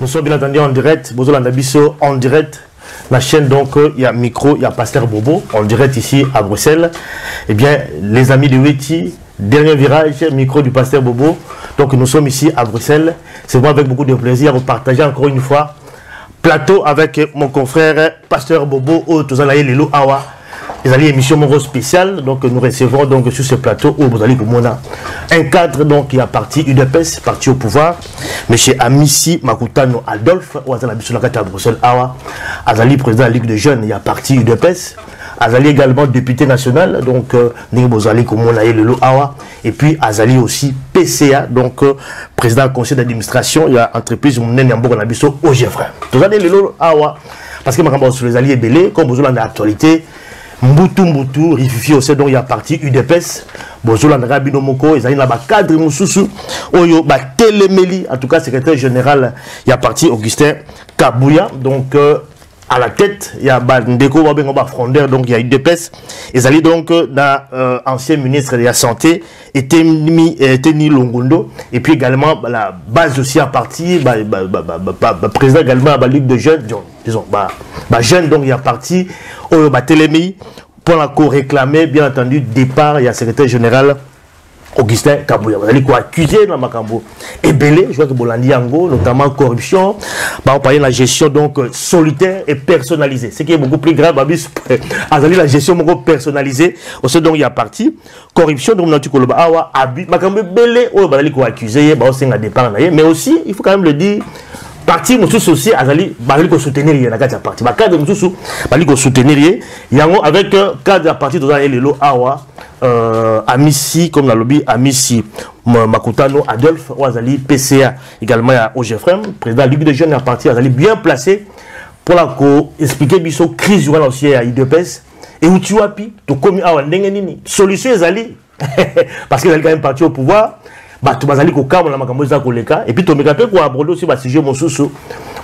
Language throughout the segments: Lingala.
Nous sommes bien entendu en direct, Bozola Nabiso en direct. La chaîne, donc, il y a micro, il y a Pasteur Bobo en direct ici à Bruxelles. Eh bien, les amis de Weti, dernier virage, micro du Pasteur Bobo. Donc, nous sommes ici à Bruxelles. C'est moi avec beaucoup de plaisir de partager encore une fois plateau avec mon confrère Pasteur Bobo au Tozalaye Lelo Awa. Les alliés émission Moro spéciale, donc nous recevons donc sur ce plateau où vous allez comprendre un cadre donc qui a parti UDPS, parti au pouvoir, monsieur Amissi Makutano Adolphe, ou Azali Bisolakata Bruxelles Awa, Azali président de la Ligue des Jeunes, il y a parti UDPS, Azali également député national, donc Nibozali Komona Lelo Awa, et puis Azali aussi PCA, donc président du conseil d'administration, il y a entreprise Mounen Yambo Nabiso au Gefrem. Tout ça Lelo Awa, parce que maintenant sur les alliés belés, comme vous avez l'actualité. Mbutu, Rififi aussi, donc il y a parti UDPS, Bozola Rabino Moko, ils ont un cadre Moussoussou, Oyo, Téléméli, en tout cas, secrétaire général, il y a parti Augustin Kabouya, donc à la tête, il y a Ndeko Wabengoba Frondeur, donc il y a UDPS, ils allaient donc dans ancien ministre de la Santé, Teni Longondo, et puis également la base aussi à parti, président également à la Ligue de Jeunes, disons, jeunes, donc il y a parti au Télémi pour la cour réclamer, bien entendu, départ, il y a secrétaire général Augustin Kabouya. Vous allez quoi accuser dans Makambo et Belé, je vois que Bolandi Yango, notamment corruption, on parle de la gestion donc solitaire et personnalisée. Ce qui est beaucoup plus grave, la gestion beaucoup personnalisée. Aussi donc il y a parti corruption, donc on a dit que Awa abus, Makambo Belé, on va aller quoi accuser, c'est un départ, mais aussi il faut quand même le dire. Parti Moussous aussi, Azali, Baliko soutenir, il y a un parti. Cadre Moussous, Baliko soutenir, il y a avec cadre à partir de Lelo Awa, Amissi, comme la lobby, Amissi, Makutano, Adolphe, Azali, PCA, également il y a Ogefrem, président de la Ligue des Jeunes, à partir Azali, bien placé pour la expliquer Bisso, crise aussi à IDPS, et où tu as pu, tu commis à Wandengenini. Solution Azali, parce qu'il est quand même parti au pouvoir. Tu vas aller au cas où la makamboza koleka et puis tu me rappelles qu'on a abordé aussi le sujet Moussoussou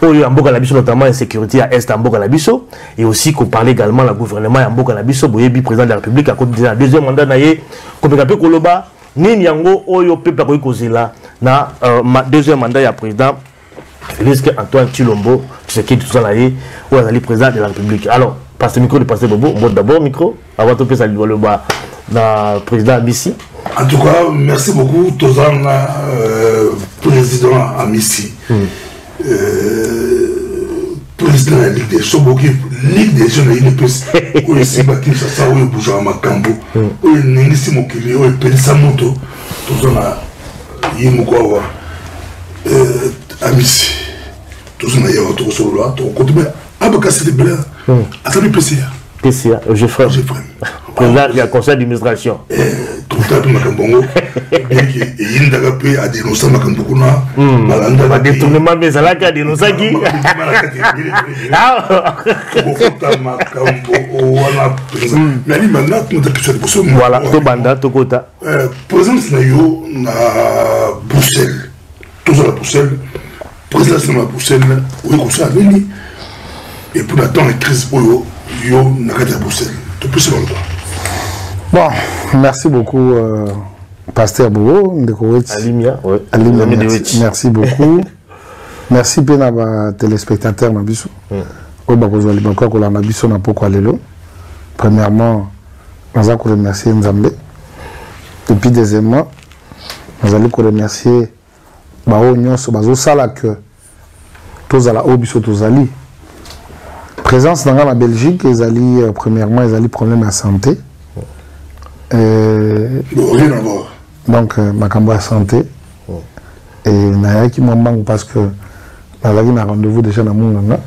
où il y a un beau cannabis notamment insécurité à Est en beau cannabis et aussi qu'on parlait également le gouvernement en beau cannabis boyebi président de la République à côté de la deuxième mandat naie qu'on me rappelle qu'on le bat ni nyango oyo peuple ko kozela na deuxième mandat ya président Félix Antoine Tshilombo c'est qui tout ça naie ou est président de la République. Alors passe le micro de passer Bobo on d'abord micro avant de passer le bas na président Amissi. En tout cas, merci beaucoup, Tozan, président Amissi. Président de la Ligue des Jeunes, Ligue des Jeunes, il est plus. Où est-ce qu'il ça, où est Bouja Makambo, où est Nengissi Mokili, où est Pelissa Moto, Tozan Yimoukawa, Amissi. Tozan Yawa, Tozan, Tozan, Abakassi de Bela, Atami PCA. PCA, je ferai. Président du conseil d'administration. Tout à fait, Makambongo. Il y a des à dénoncer Makambokuna. Ma détournement, mais ça l'a qu'à dénoncer qui. Voilà, tout banda, tout quota. Président Sinayo, na Bruxelles. Tout ça à Bruxelles. Président Sinayo à Bruxelles, où est-ce qu'on s'est et pour attendre la crise, yo n'a qu'à Bruxelles. Tout plus longtemps. Bon, merci beaucoup, Pasteur Bobo, Alimia, oui. Alimia, merci beaucoup. Merci bien à téléspectateurs Nabiso. Premièrement, nous allons remercier Nzambe. Et puis deuxièmement, nous allons remercier Bazo Sala que tous à la Obiso Tozali. Présence dans la Belgique, premièrement, ils allaient problème à santé. Rien à voir. Donc, ma santé. Et Naya qui me manque parce que nous avons un rendez-vous déjà dans le monde.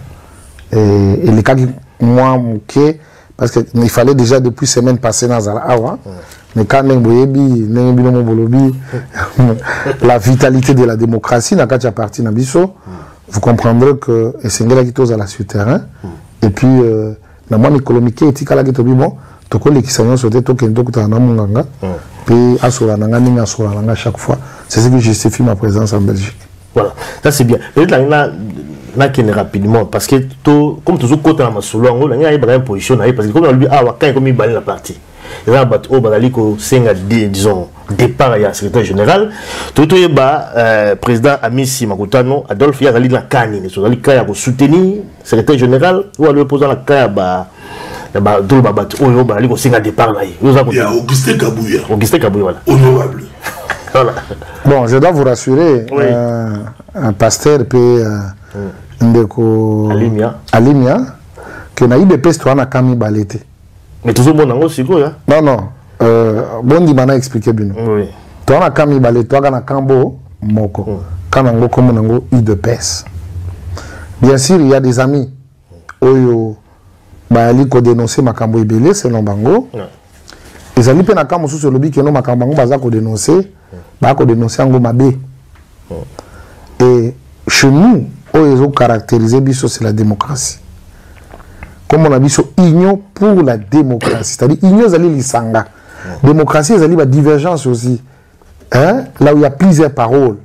Et les cas qui moi manqué parce qu'il fallait déjà depuis semaine passée dans la Awa. Mais quand la vitalité de la démocratie, n'a qu'à partir dans Bisso, vous comprendrez que c'est là qui est à la souterrain. Et puis, la moindre économique est bon. Chaque fois. C'est ce qui justifie ma présence en Belgique. Voilà, ça c'est bien. Là, rapidement, parce que comme toujours, côté dans ma solo, on a une position, parce que comme on lui a comme il la partie. il y a un bazali ko senga disons départ à secrétaire général tout président Amisi Makutano Adolphe Yazali la Kani ne sont allés kaya pour soutenir secrétaire général ou aller poser la kaya tout le babat oyo bazali ko senga départ là il y a Augustin Kabouya voilà honorable. voilà. Bon, je dois vous rassurer, oui. Un pasteur peut ndeko Alimia que na IDPS to ana kami balete. Mais tout le monde en aussi quoi. Non non, bon di bana expliquer bien. Oui. To ana kami balete to kana kambo moko. Kana ngo comme nango IDPS. Bien sûr, il y a des amis oyo bali ko dénoncer makambo ibele selon bango. Les amis pe na kambo sous le que no makambo bango baza ko dénoncer. Bah, qu'on dénonce en Gomabé. Et chez nous, ils ont caractérisé biso c'est la démocratie. Comme on a dit, union pour la démocratie. C'est-à-dire, union zali lisanga. Démocratie, zali la divergence aussi. Hein? Là où il y a plusieurs paroles.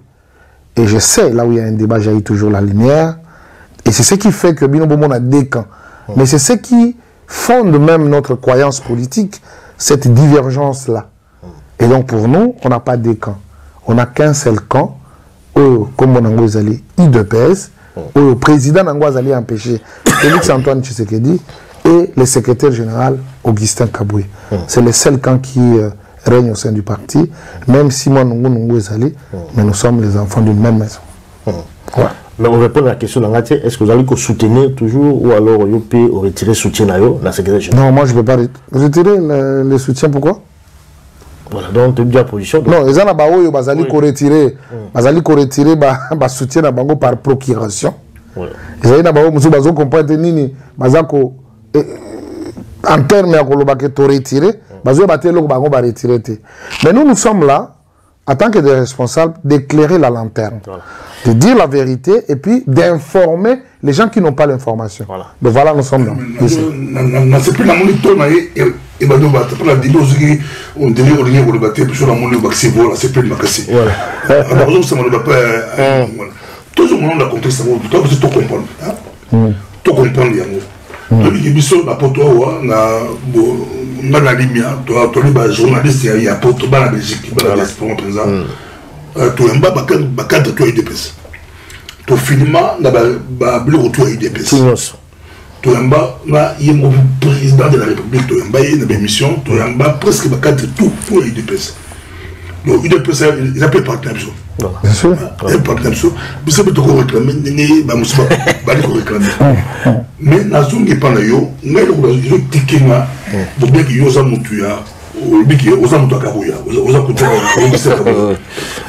Et je sais, là où il y a un débat, j'ai toujours la lumière. Et c'est ce qui fait que Bino Bomo a des camps. Mais c'est ce qui fonde même notre croyance politique, cette divergence-là. Et donc pour nous, on n'a pas de camps. On n'a qu'un seul camp, comme on a allé IDPS, où le président a allé empêcher Félix Antoine Tshisekedi et le secrétaire général Augustin Kaboué. C'est le seul camp qui règne au sein du parti, même si moi, mais nous sommes les enfants d'une même maison. Ouais. Mais on répond à la question, est-ce que vous allez soutenir toujours ou alors vous pouvez retirer le soutien dans le secrétaire général? Non, moi je ne peux pas retirer le soutien, pourquoi? Voilà, donc tu as la position. Non, les gens qui bazali ko retirer, soutien par procuration. Les gens qui bazo comprendre nini, bazako en termes ya koloba ke to retirer, bazo batelo bango ba retirer. Mais nous sommes là en tant que des responsables d'éclairer la lanterne, de dire la vérité et puis d'informer les gens qui n'ont pas l'information. Voilà. Donc voilà, nous sommes là. C'est plus la monnaie et bah nous battons la dynamique on devait revenir au débat sur la monnaie vaccin voilà c'est plus le magasin voilà alors ça me pas voilà toujours on a compris ça toi vous tout comprendre tout comprendre yango donc il biso na poto wa na bo na limia toi les ba journaliste il y a poto ba la Belgique ba la pour présent to yamba ba cadre to IDPS to filma na ba bureau to IDPS Toyamba, il y a président de la République, Toyamba, il y a une émission, Toyamba, presque tout pour l'IDPS. Donc, l'IDPS, ils appellent partenaire. Bien sûr. Ils appellent partenaire. Vous savez, tu peux réclamer, mais dans une qui parle, ils ont tiqué, pour bien qu'ils ont monté, ils ont monté à Kabouya, ils ont monté à Kabouya.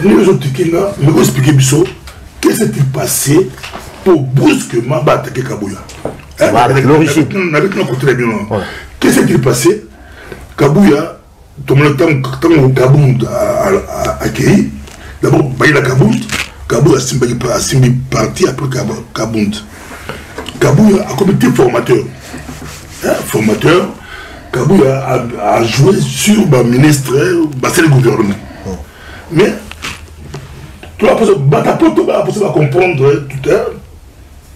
Nous ont tiqué, mais vous expliquez, qu'est-ce qui s'est passé pour brusquement attaquer Kabouya? L'origine. Qu'est-ce qui s'est passé? Kabouya, tout le temps Kabound a accueilli. D'abord, Baïla Kabound. Kabouya a simbi parti après Kabound. Kabouya a comité formateur. Formateur. Kabouya a joué sur le ministre, c'est le gouvernement. Mais, tu vas comprendre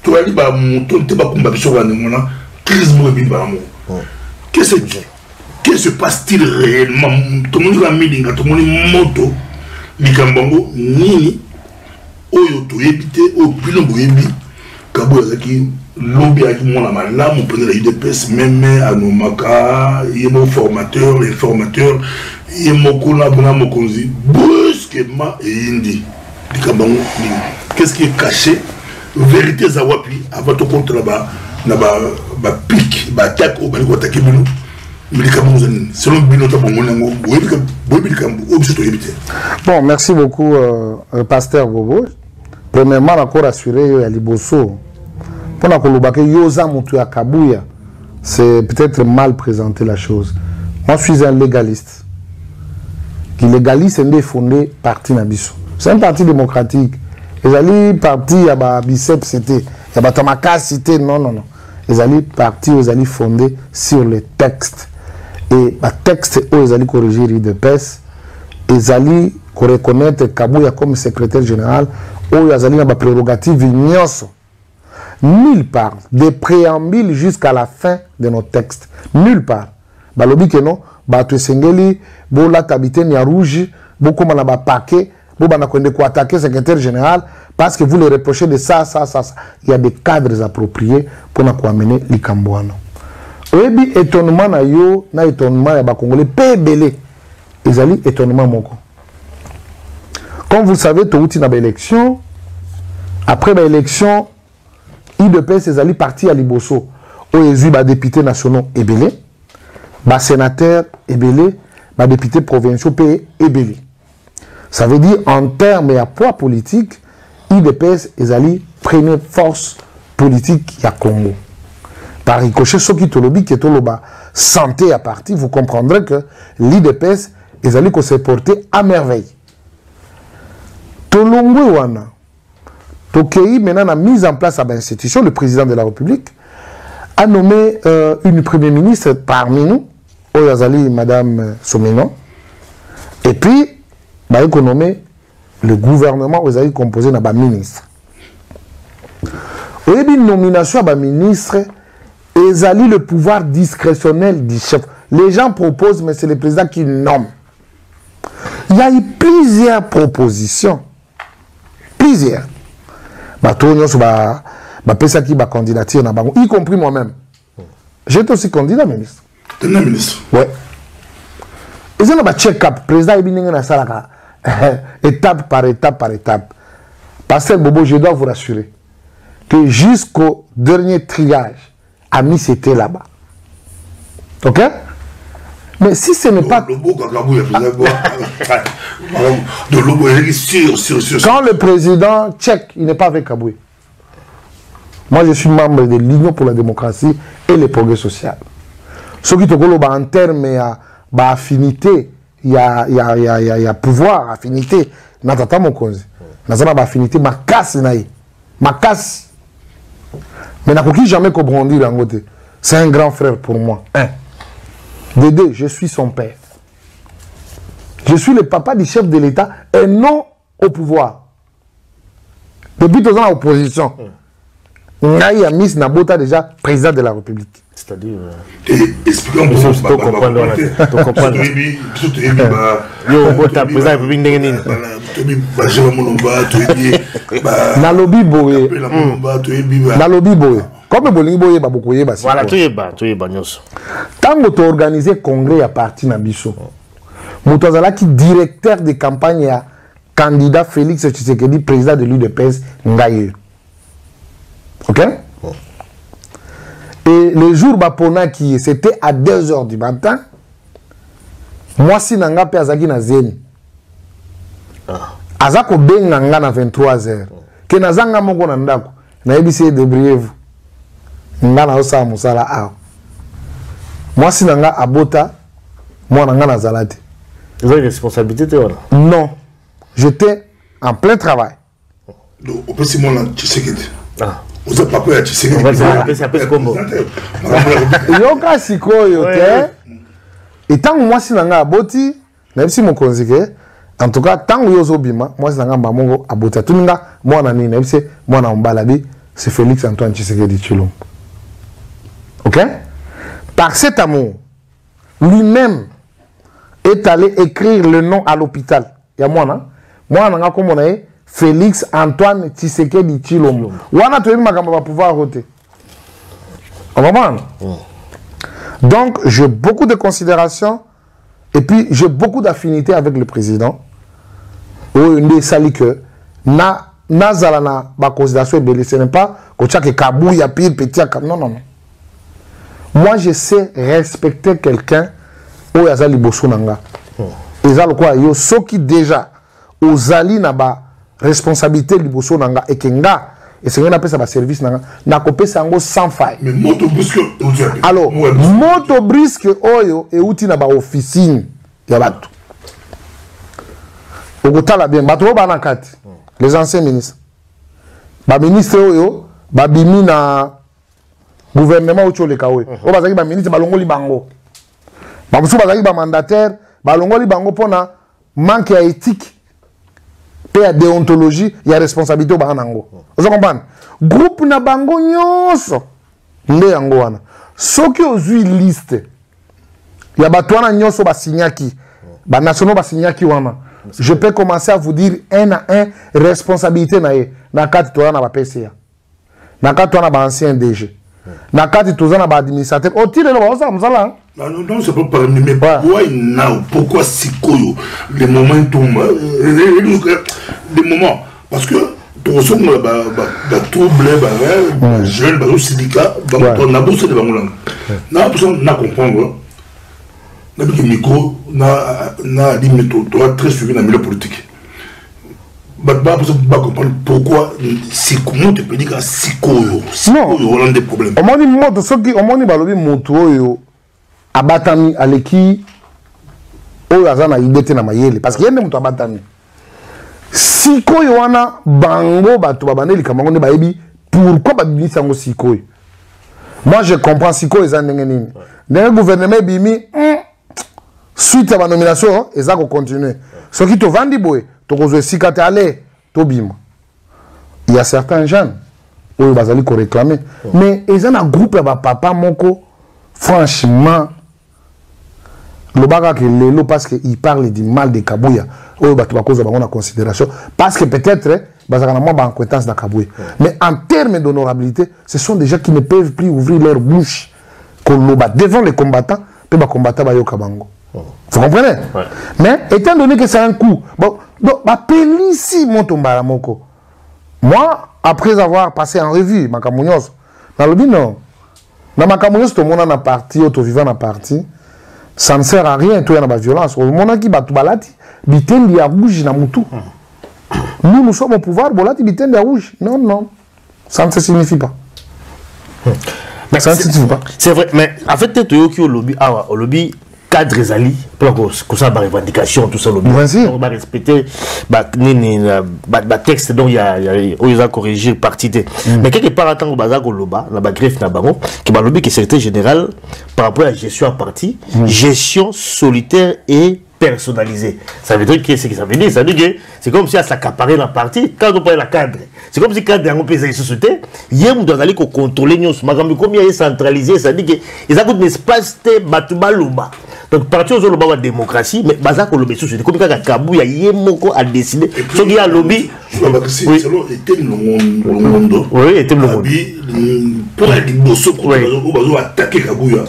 tout à l'heure. Qu'est-ce se passe-t-il réellement? Tout le monde a mis tout le monde moto, Likambango, Nini, Oyo, to éviter, au Bilombo, Kabouazaki, lobby à qui mon amala, mon preneur UDPS, même à nos maca, il y a mon formateur, les formateurs, il y a mon collaborateur, mon conzi, brusquement et indi. Likambango, qu'est-ce qui est caché? Vérité zawapi avant tout contre là-bas na ba pic ba attaque au bali ko attaquer bino selon bino ta bongo bon merci beaucoup pasteur Bobo. Premièrement encore assuré à Liboso pour na koloba ke yoza mutu ya Kabouya c'est peut-être mal présenter la chose. Moi je suis un légaliste qui légaliste est fondé parti na biso. C'est un parti démocratique. Les alliés partis à Bicep c'était, il y a Tamaka cité, non. Les alliés partis, les alliés fondés sur les textes. Et les textes, les alliés corriger l'IDPS, les alliés reconnaître Kabouya comme secrétaire général, les alliés ont des prérogatives ignobles. Nulle part, des préambules jusqu'à la fin de nos textes. Nulle part. balobi que non bato esengeli bola tabiten ya rouge bokoma na ba paquet bobana kwende ko attaquer secrétaire général parce que vous le reprochez de ça. Il y a des cadres appropriés pour na ko amener likamboana. Oyebi étonnement na yo na étonnement ya ba congolais pebele ezali étonnement moko. Comme vous savez touti na ba élection après ba élection IDPS ezali parti à Liboso o ezui ba députés nationaux ebele ba sénateur ebele ba députés provinciaux pe ebele. Ça veut dire en termes et à poids politique IDPS ezali première force politique ya Congo. Par ricochet soki tolobi ke toloba santé à parti, vous comprendrez que l'IDPS ezali ko se porter à merveille. Tolongwe wana Tokei maintenant a mise en place à l'institution, le président de la République a nommé une première ministre parmi nous, Oyazali Madame Someno, et puis il a nommé le gouvernement Oyazali composé d'un ministre. Il y a une nomination à ministre, Ezali le pouvoir discrétionnel du chef. Les gens proposent, mais c'est le président qui nomme. Il y a eu plusieurs propositions. Plusieurs. Candidature, y compris moi-même. J'étais aussi candidat ministre. Tu es ministre? Ouais. Et ça, on a check-up. Le président est étape par étape par étape. Pasteur Bobo, je dois vous rassurer que jusqu'au dernier triage, Ami c'était là-bas. Ok? Mais si ce n'est pas... Quand le président check, il n'est pas avec Kaboué. Moi, je suis membre de l'Union pour la démocratie et le progrès social. Ce qui te dit en termes d'affinité, il y a pouvoir, affinité. Natata mon cause. Natata affinité, ma casse naï. Ma casse. Mais n'a jamais compris en côté. C'est un grand frère pour moi. Un. De deux, je suis son père. Je suis le papa du chef de l'État et non au pouvoir. Depuis 2 ans à l'opposition, Ngaï a mis Nabota déjà président de la République. C'est-à-dire... Expliquons-moi. Tu comprends. Nalobi Boye. Nalobi Boye. Comme Bolingi Boye, Babokoye, Bassi. Voilà, tu es bas, Nyos. Tant que tu as organisé congrès à partir de Bisso, Moutazala qui directeur de campagne à candidat Félix Tshisekedi, président de l'UDPS, Ngaye. Ok? Et le jour Bapona qui c'était à 2 h du matin, moi si nanga pe azaki na zeni. Azako benga nga na 23 h. Ke nazanga moko na ndako. Na ebisi debriez-vous. Nga na osa musala a. Moi si nanga abota, moi nanga na zalate. Vous avez une responsabilité voilà? Non. J'étais en plein travail. Donc, au petit moment là, tu sais que vous n'avez pas peur, tu sais que c'est un peu ce combo. Yoka sikoyo te. Et tant que moi si nanga aboti, même si mon conseiller, en tout cas tant que yozo bima, moi si nanga mamongo abota tuninga, moi na ni, même si moi na mbalabi, c'est Félix Antoine Tshisekedi Tshilombo. OK? Par cet amour, lui-même est allé écrire le nom à l'hôpital. Il y a moi, non? Moi, on a comme on a Félix Antoine Tshisekedi Tshilombo. Wana tu va pouvoir voter. On va voir. Donc, j'ai beaucoup de considération et puis j'ai beaucoup d'affinité avec le président. On sali que na zalana ba considération de ce n'est pas que tu as que Kabou ya pire petit non non non. Moi, je sais respecter quelqu'un au yazali bosonanga. Et ça le quoi yo soki déjà aux ali na ba responsabilité liboso nanga et kenga et c'est qu'on appelle ça ba service nanga na kopé sango sans faille. Mais moto brisque alors moto brisque oyo et outi na ba officine ya bato. Okotala bien bato ba na kati les anciens ministres. Ba ministre oyo ba bimi na gouvernement ocho le kawe. O bazaki ba ministre balongoli bango. Ba musu bazaki ba mandataire balongoli bango pona manque à éthique. Il y a déontologie, il y a responsabilité au banango. Vous comprenez? Groupe na bango nyonso. Nde yango wana. Soki ozui liste Il y a Batouana Nyoso Basignaki. Nationaux Basignaki Wana. Je peux commencer à vous dire un à un responsabilité na kati toza na ba PCA. Na kati toza na ba ancien DG. Na kati toza na ba administrateur. Au tire le ba mzala. Non, c'est pas par mais why now? Pourquoi Sikoyo? Les moments tombent. Les moments. Parce que tout ce monde va trouble, jeune, va au syndicat, on a bossé de Bangolang. N'a pas besoin de comprendre. N'a pas de micro, n'a dit méthode, très suivi dans le milieu politique. Pas comprendre pourquoi Sikoyo te peut dire que Sikoyo a des problèmes. Au moins, il balobi moto abatami aleki oyo azana ibete na mayele parce que yende muto abatami Sikoyo wana bango bato babandeli kamango ne bayebi pourquoi babimisa ngo Sikoyo. Moi je comprends Sikoyo eza ndenge nini ndenge gouvernement bimi suite à ma nomination eza ko continuer soki to vandi boye to kozwe sikate ale to bima. Il y a certains jeunes oyo bazali ko réclamer mais eza na groupe ya ba papa moko franchement le baga lelo parce qu'il parle du mal de Kabouya oyo bato bakoza bango na considération parce que peut-être bazaka na moi ba incompétence na Kabouya mais en termes d'honorabilité ce sont des gens qui ne peuvent plus ouvrir leur bouche koloba devant les combattants pe ba combattants ba yoka bango. Vous comprenez? Ouais. Mais étant donné que c'est un coup bon donc ba pelisi motombala moko moi après avoir passé en revue makamunyos na lobi non na makamunyos to mona na parti auto vivant na parti ça ne sert à rien, tout y a la violence. Au moment qui bat tout balati, bitendi à rouge na mutu. Nous sommes au pouvoir, bolati bitendi à rouge. Non, non, ça ne se signifie pas. Ça ne signifie pas. C'est vrai, mais en fait, tu es au lobby cadre Zali, pour que ça, ma revendication, tout ça, lobby. On va respecter le texte dont il y a corrigé partie. Mais quelque part, attends, au bazar, au loba, la greffe n'a pas qui m'a lobby qui est secrétaire général par rapport à la gestion à partie, gestion solitaire et personnalisée. Ça veut dire que c'est ce que ça veut dire. Ça veut dire que c'est comme si elle s'accaparait la partie quand on parle de la cadre. C'est comme si le cadre est un peu de société. Il y a un peu de contrôler nous. Comme il est centralisé, ça veut dire qu'ils ont un espace de batuma loba. Donc, parti aux lobby de démocratie, mais bazar ko lobby société. Comme quand Kabou il y a moko à décider. Ce qui a lobby. Oui, était le monde. Oui, était le monde. Pour aller bosser pour attaquer Kabouya.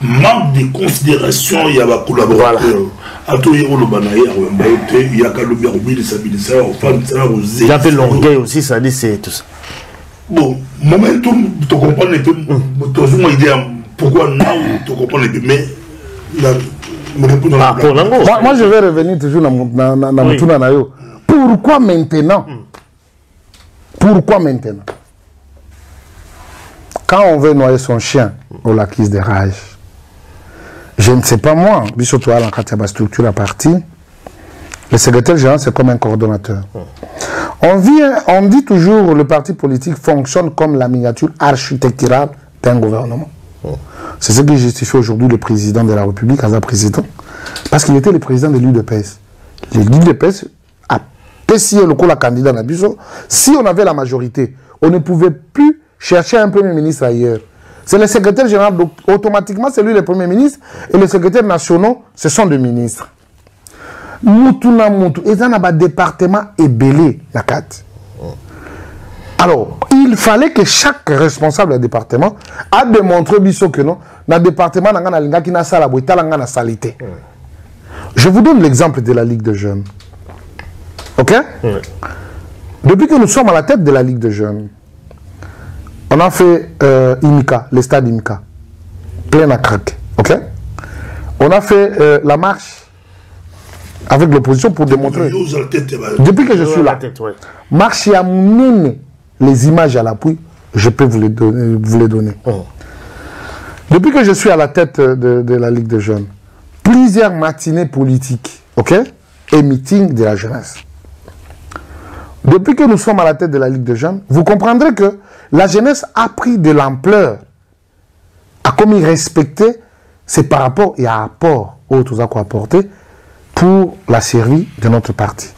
Manque de considération, il y a des collaborateurs. Il y a qu'à le bien oublier de stabiliser. Il y a fait longueur aussi, ça dit c'est tout ça. Bon, momentum, tu comprends un peu. Tu as une idée pourquoi non, tu comprends un peu. Mais moi, je vais revenir toujours dans Mutuna Nayo. Pourquoi maintenant? Pourquoi maintenant? Quand on veut noyer son chien au laquise des rages, je ne sais pas moi, surtout à la structure à partie, le secrétaire général c'est comme un coordonnateur. On dit toujours le parti politique fonctionne comme la miniature architecturale d'un gouvernement. C'est ce qui justifie aujourd'hui le président de la République, Aza président, parce qu'il était le président de l'UDPS. L'UDPS a payé le coup la candidat Nabiso. Si on avait la majorité, on ne pouvait plus chercher un premier ministre ailleurs. C'est le secrétaire général, donc automatiquement c'est lui le premier ministre, et les secrétaires nationaux, ce sont des ministres. Mutuna Mutu, et ça n'a pas de département ébélé, la 4. Alors, il fallait que chaque responsable du département a démontré que non, dans le département, je vous donne l'exemple de la Ligue de jeunes. Ok? Depuis que nous sommes à la tête de la Ligue de jeunes, on a fait IMICA, le stade IMICA, plein à craquer. Ok? On a fait la marche avec l'opposition pour démontrer. Depuis que je suis là, marche à mener les images à l'appui, je peux vous les donner. Depuis que je suis à la tête de la Ligue de jeunes, plusieurs matinées politiques, ok, et meetings de la jeunesse. Depuis que nous sommes à la tête de la Ligue de jeunes, vous comprendrez que la jeunesse a pris de l'ampleur, a commis respecter ses par rapport et à apport autres à quoi apporter pour la survie de notre parti.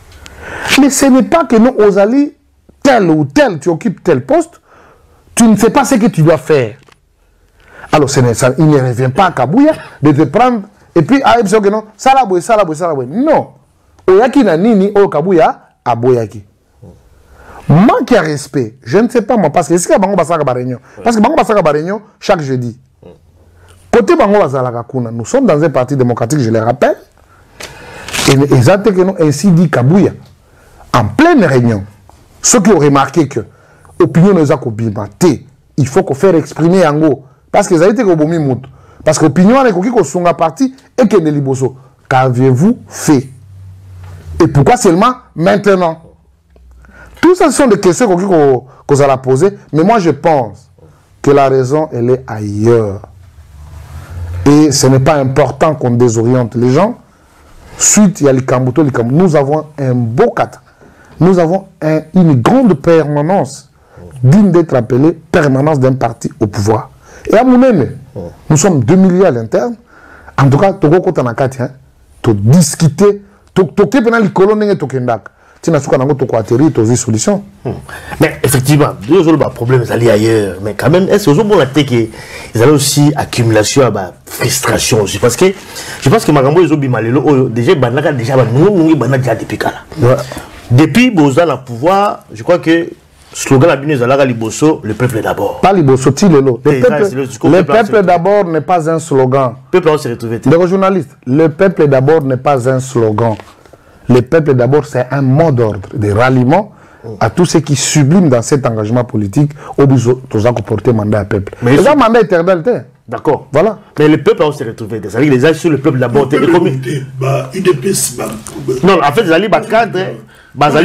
Mais ce n'est pas que nous, Ozali, tel ou tel, tu occupes tel poste, tu ne sais pas ce que tu dois faire. Alors, il ne revient pas à Kabouya de te prendre et puis que non ça la boy non oyaki na nini o kabuya aboyaki manque de respect je ne sais pas moi parce que est-ce que bango basaka ba réunion parce que bango basaka ba réunion chaque jeudi côté bango bazalaka kuna nous sommes dans un parti démocratique je le rappelle et exactement que non ainsi dit Kabuya en pleine réunion ceux qui ont remarqué que opinion nous a kobimaté il faut qu'on faire exprimer yango parce que ça a été kobomi moto parce que opinion est koki ko sunga parti et que ne liboso qu'avez-vous fait et pourquoi seulement maintenant? Tout ça ce sont des questions qu'on va poser, mais moi je pense que la raison elle est ailleurs. Et ce n'est pas important qu'on désoriente les gens. Suite, il y a les Kambuto, nous avons un beau cadre. Nous avons une grande permanence, digne d'être appelée permanence d'un parti au pouvoir. Et à mon avis, nous sommes 2 milliards à l'interne. En tout cas, tu discuter. Solution. Mais effectivement, deux autres problèmes allaient ailleurs. Mais quand même, est-ce que vous avez qu'ils avaient aussi accumulation à frustration aussi? Parce que je pense que Magambo ils ont déjà depuis Boza le pouvoir, je crois que slogan la bine zalaga liboso, le peuple d'abord. Pas liboso, le peuple d'abord n'est pas un slogan. Le peuple s'est retrouvé. Les journalistes, le peuple d'abord n'est pas un slogan. Le peuple d'abord c'est un mot d'ordre de ralliement à tous ceux qui subliment dans cet engagement politique au besoin de porter mandat à peuple. Mais c'est un mandat éternel. D'accord. Voilà. Mais le peuple s'est retrouvé. C'est-à-dire les gens sur le peuple d'abord. Non, en fait, les alliés cadre. Voilà.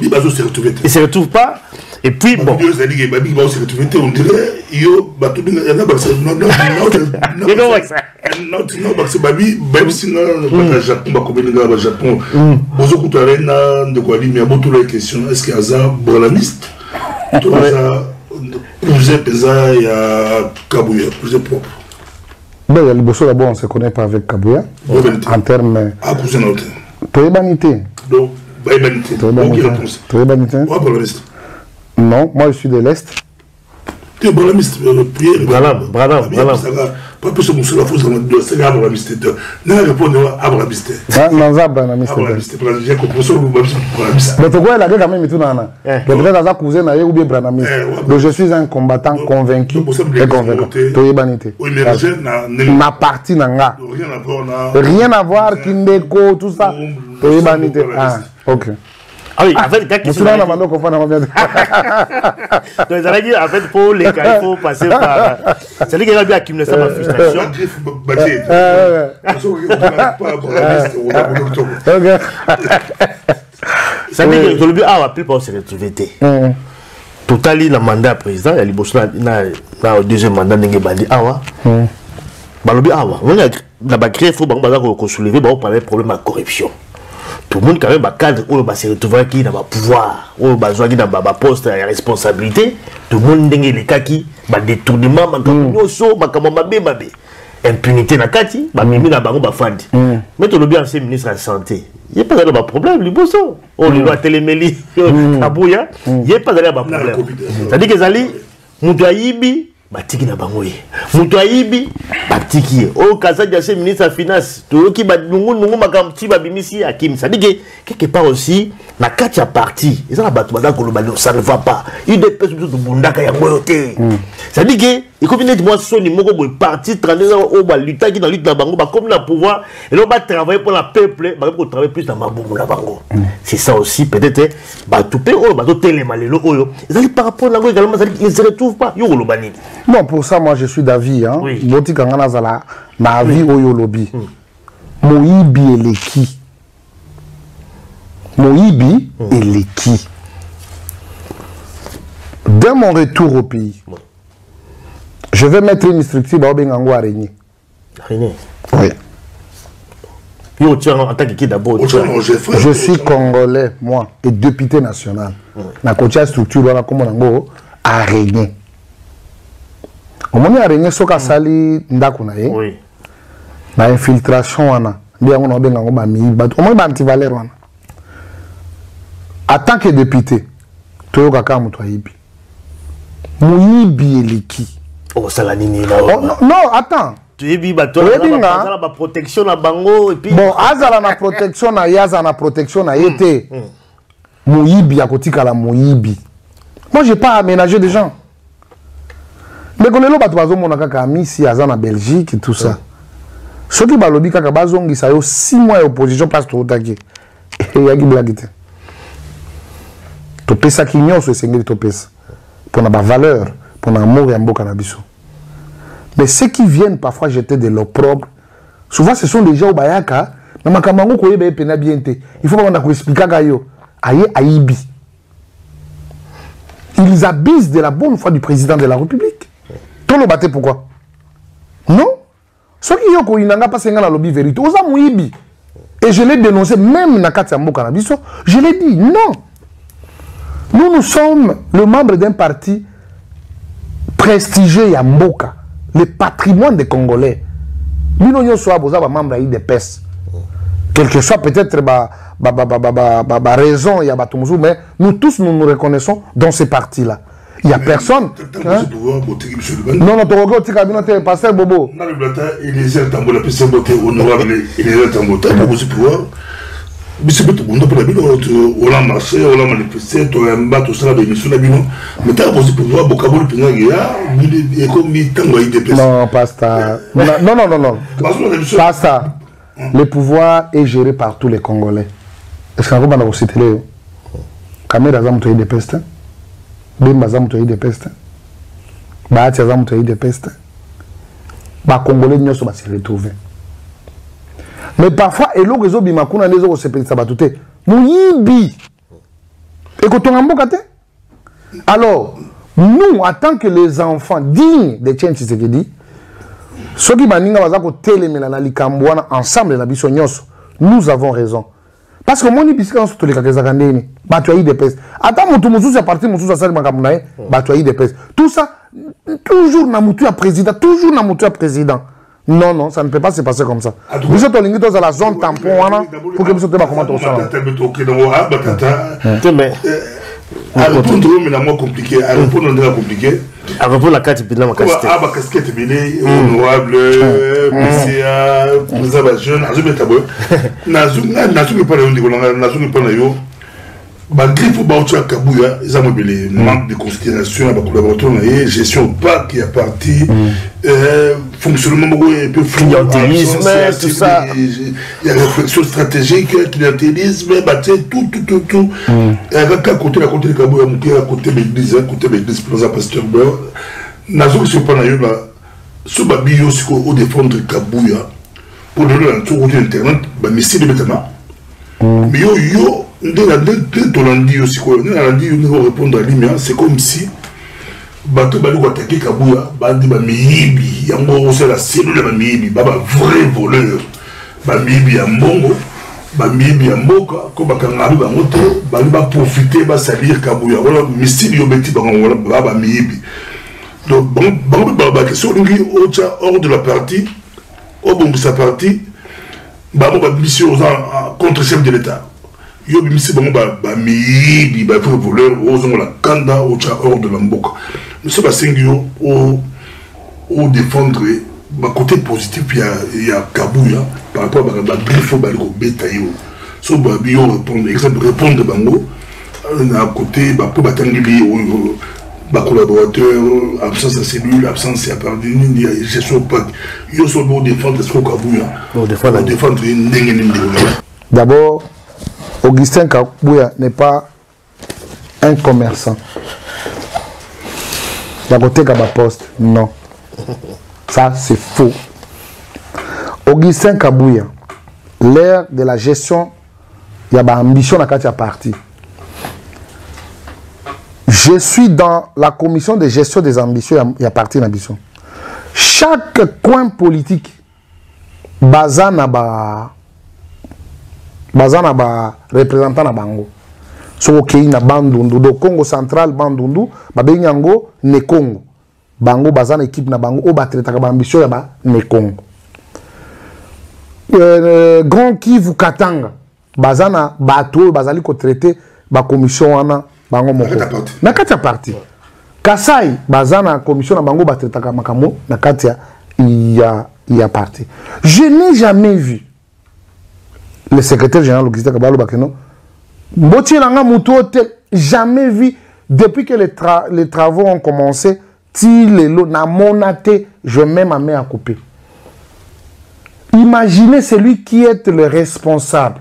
Ils ne se retrouvent pas. Et puis, bon. Est-ce qu'il y a un bolamiste? Il y a Kabuya, plus propre. Ben, le Bosso d'abord, on ne se connaît pas avec Kabuya. En termes. Ah, cousin, Toyebanité. Donc, Baïbanité. Toyebanité. Non, moi je suis de l'Est. Tu es bolamiste, prière. Branham. Pas plus que Moussa Fouza, c'est Abrahamiste. N'a répondu à Abrahamiste. Non, Abrahamiste. J'ai compris ça, Abrahamiste. Mais pourquoi il a dit quand même tout nana? Peut-être à cousin ou bien Branhamiste. Donc je suis un combattant convaincu et convaincant. Toyebanité. Oui, mais ma partie n'a rien à voir, Kindeko, tout ça. Toyebanité. Ah, ok. Ah oui, en fait, quand ils sont en fait, pour les cas, il faut passer par. C'est-à-dire qu'il a bien accumulé ça, ma frustration. Ça veut dire que le but a appelé pour se retrouver. Total, il a mandat président, il a le deuxième mandat, il a bandi awa. Balobi awa. On a créé, il faut soulever, on parler de problème de corruption. Tout le monde quand même cadre où se retrouve qui n'a pas pouvoir où besoin qui n'a pas poste à responsabilité tout le monde dengue les cas qui détournement impunité na kati mimi na bango bafandi mais tout le bien ancien ministre de la santé il n'y a pas de problème liboso on lui doit téléméli Kabuya il n'y a pas de problème c'est-à-dire que zali mutuaibi batiki na bango ye mutuaibi batiki o kazaja c'est ministre de la finance to ki ba nungu makamti ba bimisi akim ça dit que quelque part aussi na katia parti ils ont battu banda ko lobalo ça ne va pas il dépêche de bundaka ya moyote ça dit que il faut venir moi soni moko boy parti 32 ans au ba lutter qui dans lutte na bango ba comme na pouvoir et on va travailler pour la peuple ba ko travailler plus dans mabongo na bango c'est ça aussi peut-être ba tout pe o ba to telema lelo oyo ils allaient par rapport na ngo également ça dit qu'ils se retrouvent pas yo lobani. Non, pour ça, moi, je suis d'avis. Hein. Oui. Boti Kangana Zala, ma avis au lobby. Moïbi et les qui. Moïbi et les qui. Dès mon retour au pays, je vais mettre une structure dans Bengango Araignée. Araignée. Oui. Yo, tiens, en tant que qui d'abord. Je suis congolais, moi, et député national. Na kocha structure dans la commune Araignée. Au moment où il y a soka sali ndako na ye na infiltration wana ndia ngona benga ngomba mi bato au moins anti valeur wana en tant que député toyoka ka muto ayibi muyibi eleki oh sala nini là non attends protection na bango et puis bon azala na protection na yaza na protection na yete moyibi ya kotika la moyibi. Moi j'ai pas aménagé des gens mais kolelo bato bazomona kaka misi aza na Belgique et tout ça ceux qui balobi kaka bazongisa yo 6 mois d'opposition parce que otaki yaki blagite to pesa kinyoso esengeli to pesa pour na ba valeur pour na amour ya mboka na biso. Mais ceux qui viennent parfois jeter de l'opprobre, souvent ce sont des gens au bayaka, na makamango ko yebe pena bienté. Il faut pas expliquer gayo. Aye aibi. Ils abusent de la bonne foi du président de la République. Tout le batté pourquoi? Non. Ceux qui yoko inanga pas senga la lobby vérité. Oza muibi. Et je l'ai dénoncé même na kati ya mboka na biso, je l'ai dit non. Nous sommes le membre d'un parti prestigieux ya mboka. Le patrimoine des Congolais. Nous sommes membres de l'IDPS. Quel que soit peut-être la raison, il y a Batoumzou, mais nous tous nous reconnaissons dans ces partis-là. Il n'y a personne. Non, non, tu regardes le cabinet, pasteur Bobo. Non, il est honorable, il est honorable. Monsieur tout le monde pour la ville, on a marché, on a manifesté, on a battu tout ça, mais tu as posé pour voir beaucoup de gens, et comme il t'envoie des personnes. Non, pasteur. Non, non, non, non. Pasteur, le pouvoir est géré par tous les Congolais. Est-ce qu'on va vous citer les caméras ont des pestes, Bemba ont des pestes, Bahatia ont des pestes, les Congolais ne sont pas se retrouver. Mais parfois, et l'eau réseau bimakuna les autres se pèsent sabatouté. Mouyibi. Et quand on a un alors, nous, en tant que les enfants dignes de Tien Tshisekedi, ceux qui baninga bazako télémena likambouana ensemble la bisognos, nous avons raison. Parce que mon ibisika on se toleka kezakandeni, batoyi des pèses. Attends, mon tout c'est parti, mon tout ça makamunae, batoyi des pèses. Tout ça, toujours na mutu à président, toujours na mutu à président. Non, non, ça ne peut pas se passer comme ça. Vous êtes dans la zone tampon, pour que vous soyez pas comment tout ça. Mais à répondre, mais moins compliqué. À répondre, on est compliqué. À répondre la carte, puis là, ma casquette. Ah, ma casquette, honorable, PCA, président jeune, Azumé Tabou. Nazumi pas le Nazumi pas le yo. Griffe Baoutia Kabouya, ils ont mobilisé manque de considération à la collaboration, gestion pas qui a parti, fonctionnement et puis clientélisme, tout ça. Il y a réflexion stratégique, clientélisme, tout. À côté de Kabouya, à côté de l'église, Plaza Pasteur Beur, Nazou se prend là, sous Babio, au défendre Kabouya, pour donner un tour internet, mais c'est le bêtement. Mais yo, c'est comme si bateau balou attaqué Kabouya, bandi ba miyibi, yango c'est la cellule ba miyibi, ba vrai voleur, ba miyibi ya mbongo, ba miyibi ya mboka, ko ba kangabi ba moto, ba profiter ba salir Kabouya, wala missile yo beti ba miyibi. Donc bon ba question ngi ocha hors de la partie, au bon de sa partie, ba mission contre chef de l'État. Yo bimisi bango ba miyibi ba vrai voleur ozongo la kanda ocha hors de la mboka. Monsieur Basengio au défendre ba côté positif il y a Kabouya par rapport à ba griffe ba ko betayo. So ba bio répondre exemple répondre bango à côté ba po batangili ba collaborateur absence de cellule absence à part d'une gestion pas yo so bo défendre ce Kabouya. Défendre D'abord Augustin Kabouya n'est pas un commerçant. D'un côté Kaba Poste, non. Ça, c'est faux. Augustin Kabouya, l'ère de la gestion, il y a une ambition dans la partie. Je suis dans la commission de gestion des ambitions, il y a parti d'ambition. Chaque coin politique, bazana représentant na bango so okei na bandundu do Congo central bandundu babenyango ne Congo bango bazana équipe na bango o batretaka ba ambition ya ba ne Congo Grand Kivu Katanga bazana bato bazali ko traiter ba commission wana bango moko na kati ya parti Kasai bazana commission na bango batretaka makamo na kati ya il y a parti. Je n'ai jamais vu le secrétaire général Augustin Kabalo Bakeno, jamais vu, depuis que les travaux ont commencé, je mets ma main à couper. Imaginez celui qui est le responsable.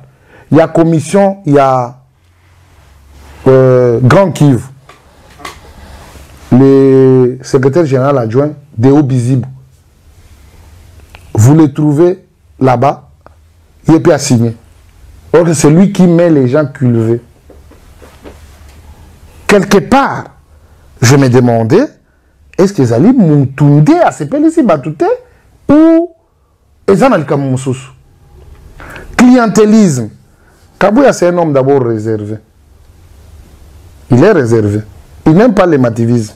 Il y a commission, il y a Grand Kivu, le secrétaire général adjoint Déo Bizibou. Vous le trouvez là-bas, il est pas signé. Or, c'est lui qui met les gens cultivés. Quelque part, je me demandais, est-ce que Zali Moutounde a ce ici Batouté ou Ezanal Kamoussous? Clientélisme. Kabouya, c'est un homme d'abord réservé. Il est réservé. Il n'aime pas l'émativisme.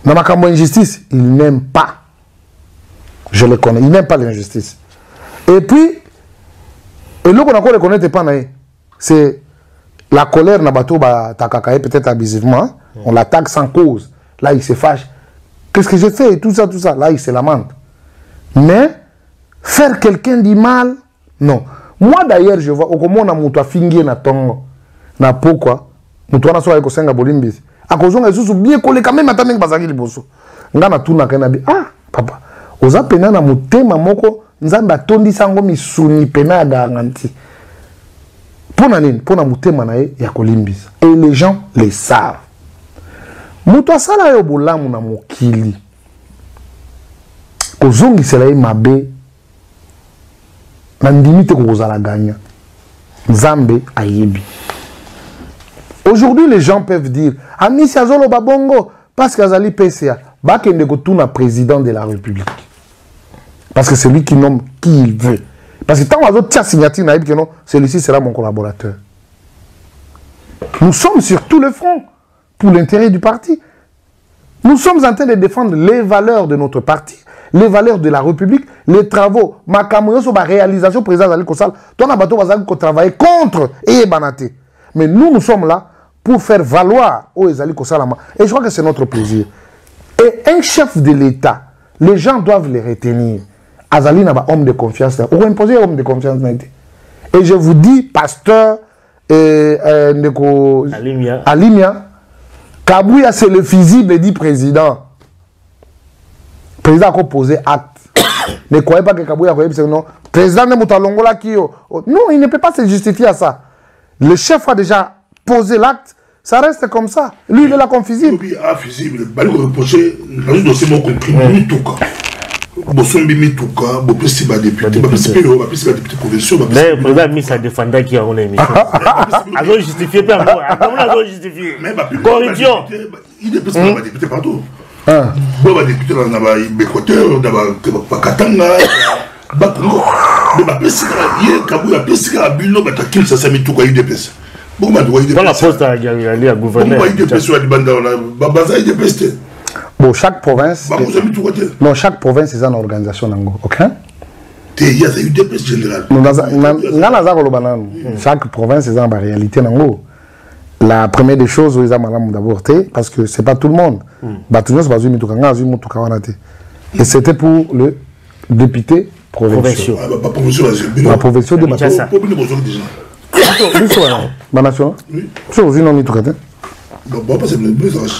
Dans ma cambo injustice, il n'aime pas. Je le connais. Il n'aime pas l'injustice. Et puis, et là, on ne reconnaît pas, c'est la colère n'a pas peut-être abusivement. On l'attaque sans cause. Là, il se fâche. Qu'est-ce que j'ai fait? Tout ça, tout ça. Là, il se lamente. Mais, faire quelqu'un du mal, non. Moi, d'ailleurs, je vois, au comment on a moutou fingi na tongo, na pourquoi, moutou na soa eko senga bolimbis. A cause on a sous bien collé quand même attendant que bazaki liboso. Nga na tout na kenabi. Ah, papa. Oza pena na mutema moko, nzamba tondi sango misuni pena garanti. Pona nini, pona mutema na ye ya kolimbis. Et les gens les savent. Moutou asala yo bolamu na mokili. Kozongi sela ye mabe. Aujourd'hui, les gens peuvent dire Amis Azolo Babongo, parce qu'Azali PCA, Bakende Kotuna président de la République. Parce que c'est lui qui nomme qui il veut. Parce que tant que tu as signature, celui-ci sera mon collaborateur. Nous sommes sur tout le front pour l'intérêt du parti. Nous sommes en train de défendre les valeurs de notre parti, les valeurs de la République, les travaux, ma sur ma réalisation président Zali Kosal, ton abato va travailler contre et banaté. Mais nous sommes là pour faire valoir au Zali Kosalama. Et je crois que c'est notre plaisir. Et un chef de l'État, les gens doivent les retenir. Azali n'a pas homme de confiance. Ou imposer homme de confiance. Et je vous dis, pasteur Alimia, Kabouya, c'est le fusible dit président. Le président a posé acte. Ne croyez pas que Kabouya a non. Président de Moutalongola qui. Non, il ne peut pas se justifier à ça. Le chef a déjà posé l'acte. Ça reste comme ça. Lui, il est là comme fusible. Oui, fusible. Il faut reprocher. Dans ce dossier, mon compris, Bosombi Mitouka, Bopesti va député, Bopesti va député provincial. Mais le président a mis sa défendant qui a en émission. A justifié, comment a justifié? Corruption. Il est député partout. Bon, va député dans l'Équateur, dans Katanga, Bakongo. Mais Bapesti, il y a Kabouya, Bapesti, Abulo, Batakil, ça s'est mis tout quoi, il dépasse. Bon, la poste à gouverneur. Il dépasse sur la bande, Babaza, il dépasse. Bon, chaque province. Non, chaque province est une organisation. Ok? Il y a eu des pestes générales. Chaque province est en réalité. La première des choses, ils ont d'abord, parce que ce n'est pas tout le monde. Et c'était pour le député provincial. La provincial de Matassa.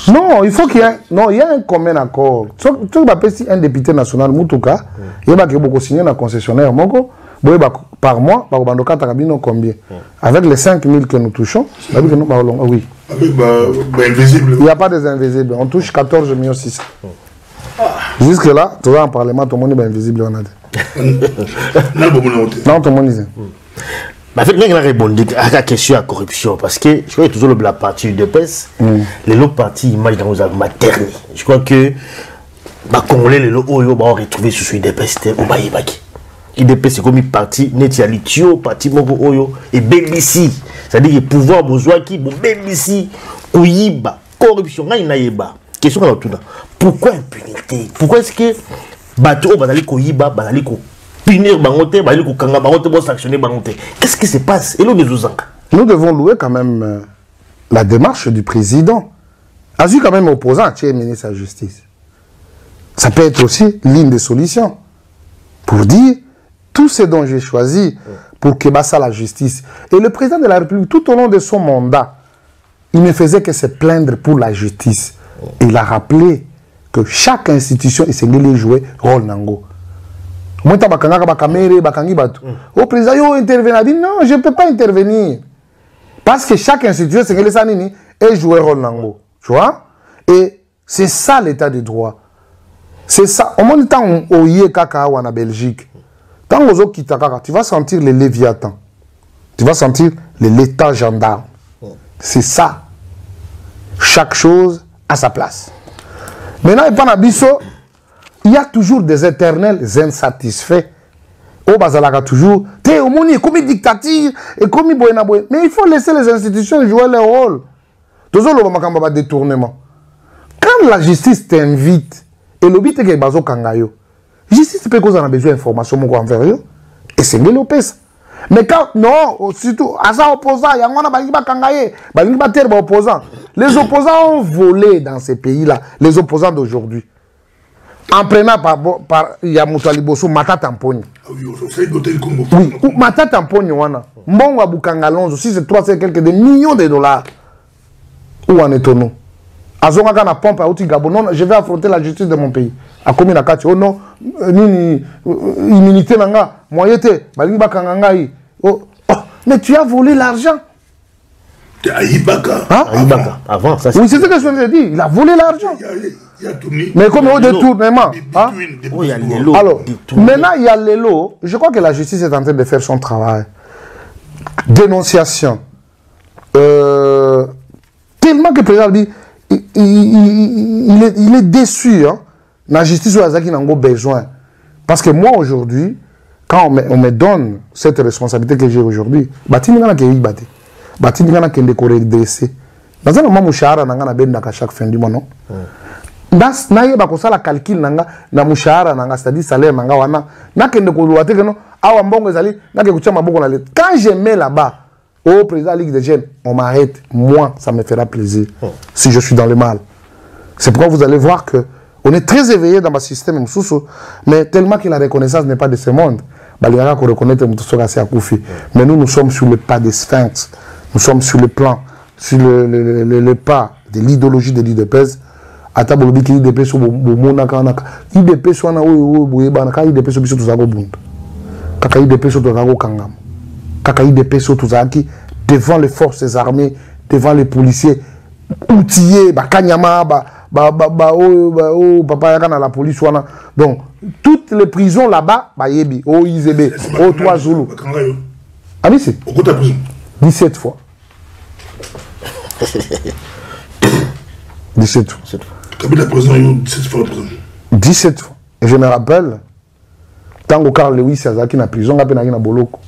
Non, il faut qu'il y ait un commun accord. Si un député national, Moutouka, il y a beaucoup signé un concessionnaire, par mois, combien? Avec les 5 000 que nous touchons, oui. Il n'y a pas des invisibles. On touche 14 600 000. Jusque-là, tu vois en parlement, tout le monde est invisible. Non, tout le monde est. En fait, je répondu à la question de la corruption parce que je crois que toujours la partie de presse, les autres parties image dans nos maternes. Je crois que les Congolais, les autres, vont retrouver sur l'IDPS au Baïbaki. L'IDPS, c'est comme une partie, Netialitio, partie Moko Oyo, et BBC. C'est-à-dire que pouvoir besoin qui, BBC, Ouyiba, corruption, question à l'autre. Pourquoi impunité? Pourquoi est-ce que Bateau, Bazali Koyiba, Bazali Ko punir Bangote, sanctionner Bangote? Qu'est-ce qui se passe? Nous devons louer quand même la démarche du président. A vu quand même opposant, tu es ministre de la Justice. Ça peut être aussi l'une des solutions. Pour dire, tout ce dont j'ai choisi pour que ça la justice. Et le président de la République, tout au long de son mandat, il ne faisait que se plaindre pour la justice. Il a rappelé que chaque institution, il s'est jouer rôle nango. Moi, au président, il intervient. Il dit non, je ne peux pas intervenir. Parce que chaque institution, c'est et jouer rôle nango. Tu vois? Et c'est ça l'état de droit. C'est ça. Au moment où on y est en Belgique, quand tu vas sentir les léviathans. Tu vas sentir l'état gendarme. C'est ça. Chaque chose à sa place. Maintenant, il y a toujours des éternels insatisfaits. Au Bazalaka toujours, comme dictature et comme mais il faut laisser les institutions jouer leur rôle. Détournement. Quand la justice t'invite, et le but est que bazo kangayo, justice peut causer besoin d'informations envers eux, et c'est l'opès. Mais quand, non, surtout, à ça opposant, il y a un opposant. Les opposants ont volé dans ces pays-là, les opposants d'aujourd'hui. En prenant par Yamoutali Bosso, Mata Tamponi. Oui, Mata Tamponi, wana. Mbongo Abukangalonzo, si c'est 300 quelques des millions de dollars. Où en est-on? Azonga na pompe à outil Gabon. Non, je vais affronter la justice de mon pays. A commis la carte. Oh non, ni immunité nanga, moyete, balingi bakangangai. Oh, mais tu as volé l'argent. Aïbaka. Avant, ça oui, c'est ce que je me dis. Il a volé l'argent. Mais comme au détournement. Alors, maintenant, il y a les lots. Je crois que la justice est en train de faire son travail. Dénonciation. Tellement que le président dit, il est déçu. Hein. La justice, il a besoin. Parce que moi, aujourd'hui, quand on me donne cette responsabilité que j'ai aujourd'hui, Batini ngana kende ko redresser. Dans un moment mushahara nanga na benda ka chaque fin du mois non. Das na yeba ko sala calcul nanga na mushahara nanga c'est-à-dire salaire nanga wana na kende ko luate que non awa mbongo ezali na ke kutia maboko na lettre. Quand je mets là-bas au président Ligue des jeunes, on m'arrête, moi ça me fera plaisir si je suis dans le mal. C'est pourquoi vous allez voir que on est très éveillé dans ma système mais tellement que la reconnaissance n'est pas de ce monde. Baliara ko reconnaître mutosoka c'est akoufi. Mais nous sommes sur le pas des sphinx. Nous sommes sur le plan, sur le pas de l'idéologie de l'IDPS. Ata bolobi ki IDPS so bomona kanaka. IDPS wana oyo boyeba na ka IDPS biso tuzago bunda. Kaka IDPS tuzago kangam. Kaka IDPS tuzaki devant les forces armées, devant les policiers outillés, bakanyama papa yaka na la police wana. Donc toutes les prisons là-bas yebi, Izebe, Trois Zulu. Ah oui c'est. 17 fois. 17 fois. 17 fois. Et je me rappelle, tant que Carl Lewis Yazaki na prison, na Boloko.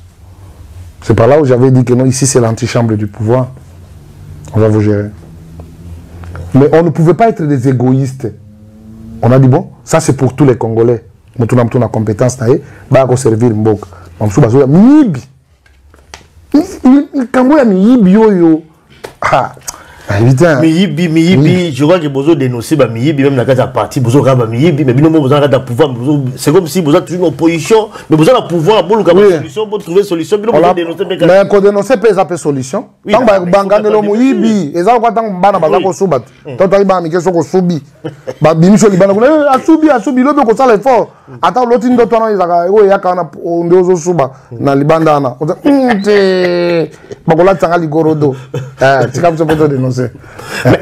C'est par là où j'avais dit que non, ici c'est l'antichambre du pouvoir. On va vous gérer. Mais on ne pouvait pas être des égoïstes. On a dit bon, ça c'est pour tous les Congolais. Mais tout le monde a compétence, bah servir Mbok. On se base Mibi. Quand il y a Miyibi, je crois que vous dénoncez Miyibi, même dans la partie, vous avez Miyibi, mais vous avez le pouvoir. C'est comme si vous avez toujours une opposition, mais vous avez le pouvoir pour trouver une solution. Mais quand dénoncer, vous avez une solution. Tant que vous avez le Miyibi, et ça, vous avez un soubat. Tant que vous avez un soubi. Asubi, l'autre, vous avez l'effort. Attends, l'autre, il y a un souba. Dans les bandanas.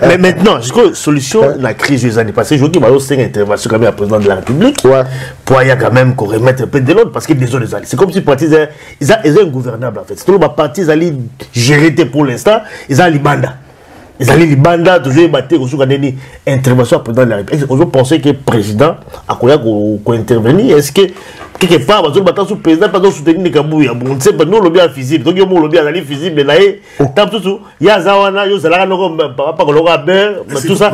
Mais maintenant, je crois que la solution de la crise des années passées, je crois qu'il y a aussi une intervention quand même à la présidente de la République pour y a quand même qu'on remette un peu de l'ordre parce que les autres, c'est comme si les partis ils ont ingouvernable en fait. C'est tout le parti ils allaient gérer pour l'instant, ils ont les bandas. Ils allaient les bandas, toujours battre au sujet d'une intervention à la présidente de la République. Est-ce que vous pensez que le président a intervenir? Est-ce que quelque part, parce que le président pas soutenir les Kabouya, on ne sait pas, nous le bien physique, donc il y a le bien physique, mais là, il y a Zawana, il y a Zalana, tout ça.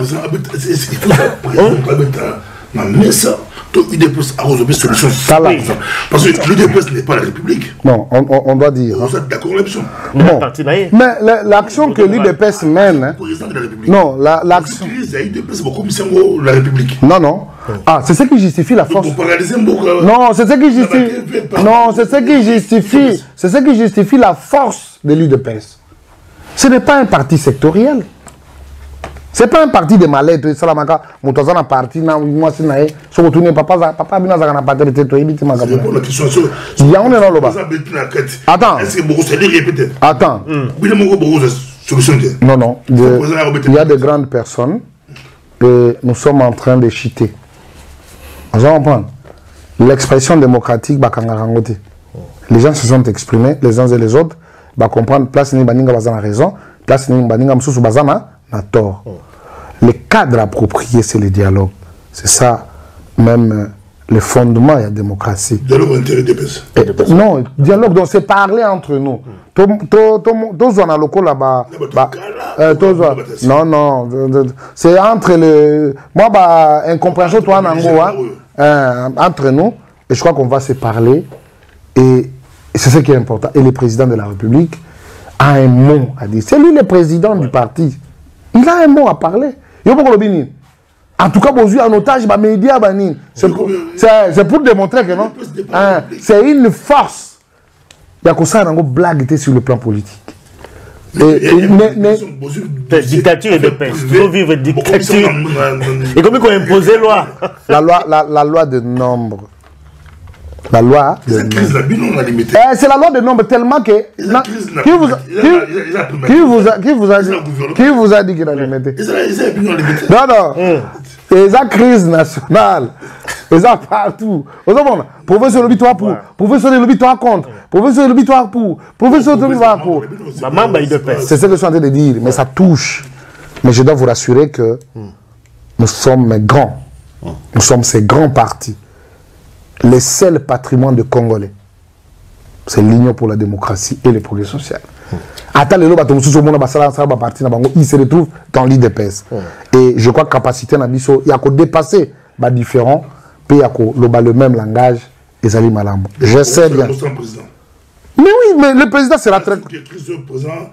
l'UDPS a résolu solution. Parce que l'UDPS n'est pas la République. Non, on doit dire. Vous êtes d'accord là-dessus? Non. Mais l'action que l'UDPS mène. Non, l'action. La République. Non, non. Ah, c'est ce qui justifie la force. Non, c'est ce qui justifie. Non, c'est ce qui justifie. C'est ce qui justifie la force de l'UDPS. Ce n'est pas un parti sectoriel. Ce n'est pas un parti de mal-être. Salamaka, mon toison a parti, moi c'est naïf. Si vous tournez, papa, bien dans la partie de toi, il dit ma question. Il y a on est dans le bas. Attends. Est-ce que vous savez répéter? Attends. Non, non. Il y a de grandes personnes que nous sommes en train de chiter. Vous comprenez? L'expression démocratique, les gens se sont exprimés, les uns et les autres, comprendre place ni baninga bazana raison, place ni baninga msusu bazana na tort. Le cadre approprié, c'est le dialogue. C'est ça, même le fondement de la démocratie. Dialogue intérêt des personnes. Non, dialogue, donc c'est parler entre nous. Tous on a local là-bas. Non, non, c'est entre le. Moi, incompréhension, toi, en anglais, entre nous, et je crois qu'on va se parler. Et c'est ce qui est important. Et le président de la République a un mot à dire. C'est lui le président du parti. Il a un mot à parler. En tout cas, vous avez un otage, les médias, c'est pour démontrer que non. C'est une force. Il y a que ça, une blague sur le plan politique. Dictature et de paix. Il faut vivre dictature. Et comment on impose loi? La loi de nombre. La loi de nombre. C'est la loi de nombre tellement que. Qui vous a dit qu'il a limité? Non, non. C'est la crise nationale. C'est ça partout. Professeur le victoire pour. Professeur le victoire contre. Professeur le victoire pour. Professeur le victoire pour. C'est ce que je suis en train de dire. Mais ça touche. Mais je dois vous rassurer que nous sommes grands. Nous sommes ces grands partis. Le seul patrimoine de Congolais, c'est l'Union pour la démocratie et le progrès social. Il se retrouve dans l'IDPS. Et je crois que la capacité, il y a qu'à dépasser les différents, puis il y a le même langage, et ça je sais bien. Mais oui, mais le président sera très...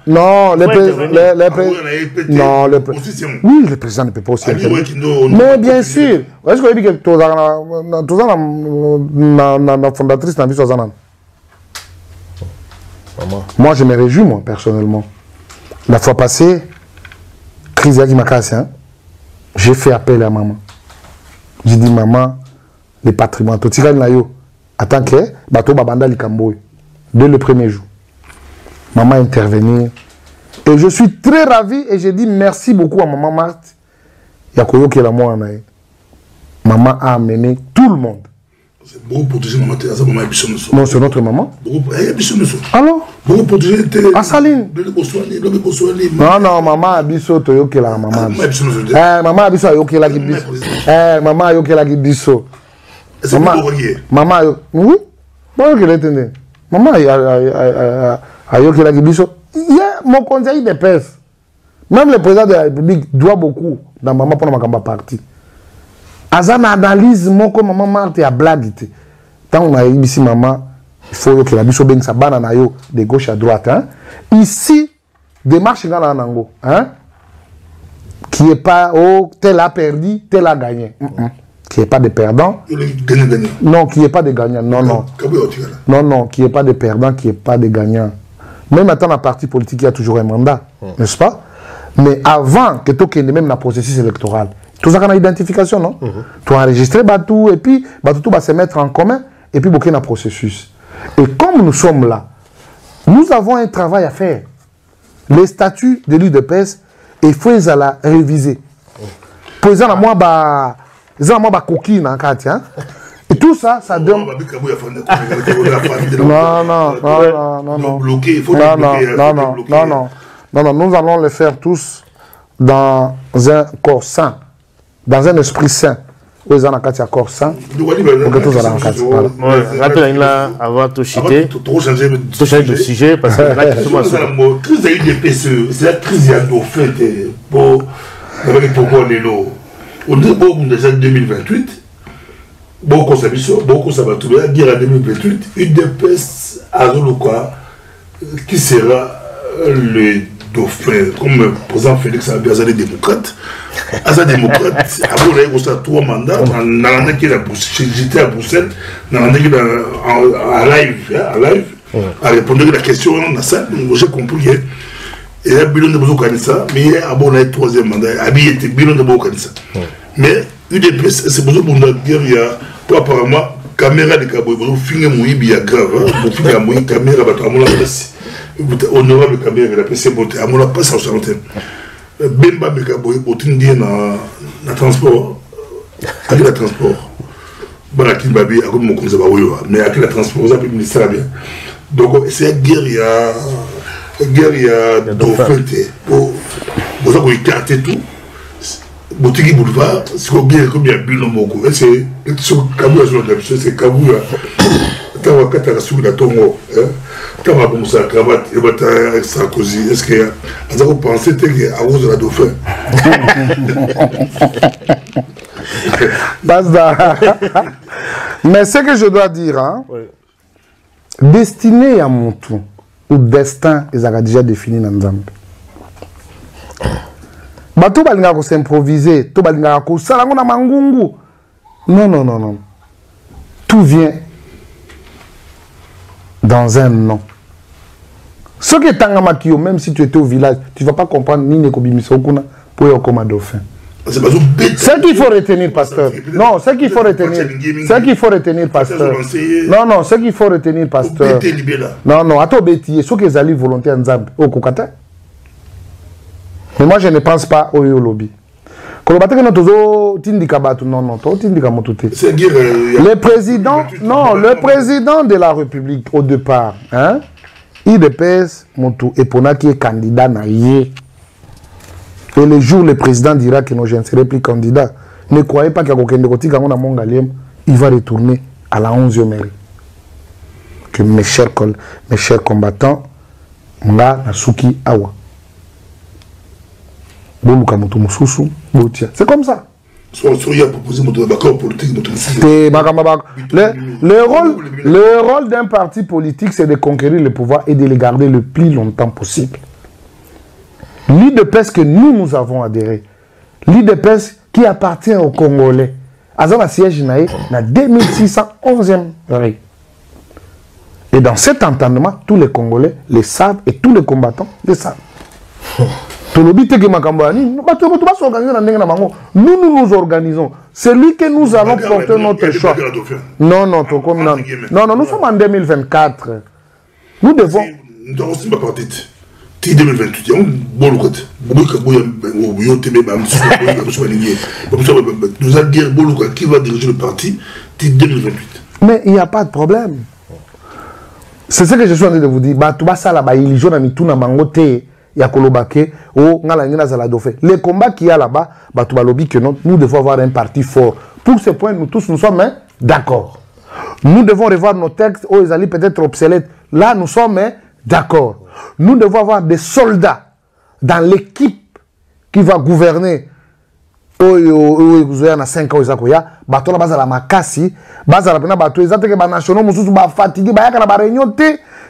Non, le président... Oui, le président ne peut pas aussi intervenir. Mais bien sûr. Est-ce que vous avez dit que tu es la fondatrice de la vie Sozana? Moi, je me réjouis, moi, personnellement. La fois passée, crise Yakimakassi, j'ai fait appel à maman. J'ai dit, maman, les patrimoines, tu tires là-yo. Attends que, bateau babanda likamboy. Dès le premier jour. Maman est intervenue. Et je suis très ravi et je dis merci beaucoup à maman Marthe. Yakoyo qui est la moi. Maman a amené tout le monde. C'est beaucoup protéger maman. Non, c'est notre maman. Alors à Saline. Non, non, maman a biso toyo qui est la maman. Maman a biso qui est la biso. Maman a qui est la biso. Maman, oui. Bon, qu'elle est maman, il y a mon conseil de pèse. Même le président de la République doit beaucoup dans maman pour ma parti. Azan analyse mon comme maman Marthe a blague. Tant on a ici maman, il faut que la biso ben sa banana yo de gauche à droite. Hein? Ici, démarche dans l'anango, hein? Qui est pas oh tel a perdu, tel a gagné. Qui n'est pas de perdant. Non, qui n'est pas de gagnant. Non, non. Non, non, qui n'est pas de perdant, qui n'est pas de gagnant. Même maintenant, la partie politique, il y a toujours un mandat, n'est-ce pas? Mais avant que tu aies même la processus électoral, tout ça, on a une identification, non? Tu as enregistré Batou, et puis Batou va se mettre en commun, et puis il y a un processus. Et comme nous sommes là, nous avons un travail à faire. Les statuts de l'UDPS, il faut les réviser. Pour exemple, moi, et tout ça, ça donne. Non, nous allons le faire tous dans un corps sain, dans un esprit sain. Où ils ont un corps sain, pour que tous allons en avant de changer de sujet, parce que là, la crise a eu des PCE, c'est la crise à nos fêtes pour moi, on est déjà 2028. beaucoup ça biso, beaucoup ça va tout bien. Dire en 2028, UDPS Azoluka qui sera le dauphin, comme le président Félix Abdiazade démocrate. Asa démocrate, avant il y a 3 mandats, j'étais à Bruxelles, à live, à répondre à la question dans la salle, j'ai compris. Et là, bilan de Bozo Kanissa, mais il y a un 3e mandat, il était bilan de Bozo Kanissa. Mais UDPS, c'est Bozo Bunda dire, il y a, pour apparemment, caméra de Kaboy, Bozo finir mouillé, il y a grave, pour finir mouillé, caméra, à mon place, honorable caméra, il a passé monter, à mon place, en chantier. Bemba Mekaboy, pour tenir dans le transport, avec le transport. Bon, à qui Babi, à mon conseil, mais avec le transport, ça peut ministère bien. Donc, c'est une guerre, il y a dauphin pour ça qu'on écarte tout boutique boulevard c'est comme il y a bilan moko c'est Kabou c'est Kabou t'as wakata la sous la tongo t'as ma bon ça cravate et bata Sarkozy est-ce que vous pensez que à cause de la dauphin mais ce que je dois dire hein destiné à mon tout ou destin, ils ont déjà défini dans Nzambe. Tout balinga ko s'improviser, tout balinga ko salango na mangungu. Non. Tout vient dans un nom. Ce qui est Tangamakio, même si tu étais au village, tu ne vas pas comprendre ni Nekobimiso pour y comme un dauphin. Ce qu'il faut retenir, pasteur. Non, ce qu'il faut retenir. Ce qu'il faut retenir, pasteur. Non, ce qu'il faut retenir, pasteur. Non, à toi, bétier, ceux qui allaient volontaires en Zambie, au Kokata. Mais moi, je ne pense pas au lobby. Le président de la République, au départ, hein, il dépèse Montou Epona qui est candidat naïe. Et le jour le président dira que non, je ne serai plus candidat, ne croyez pas qu'il y a quelqu'un de il va retourner à la 11e mairie. Que mes chers combattants, nga nasuki awa. C'est comme ça. Le rôle d'un parti politique, c'est de conquérir le pouvoir et de le garder le plus longtemps possible. L'UDPS que nous avons adhéré, l'UDPS qui appartient aux Congolais, Azama siège na 2611e rue. Et dans cet entendement, tous les Congolais le savent et tous les combattants le savent. Nous nous organisons. C'est lui que nous allons porter notre choix. Non, nous sommes en 2024. Nous devons... 2028, nous allons dire qui va diriger le parti 2028. Mais il n'y a pas de problème. C'est ce que je suis en train de vous dire. Les combats qu'il y a là-bas, nous devons avoir un parti fort. Pour ce point, nous tous nous sommes d'accord. Nous devons revoir nos textes, ils allaient peut-être obsolètes. Là, nous sommes d'accord. Nous devons avoir des soldats dans l'équipe qui va gouverner.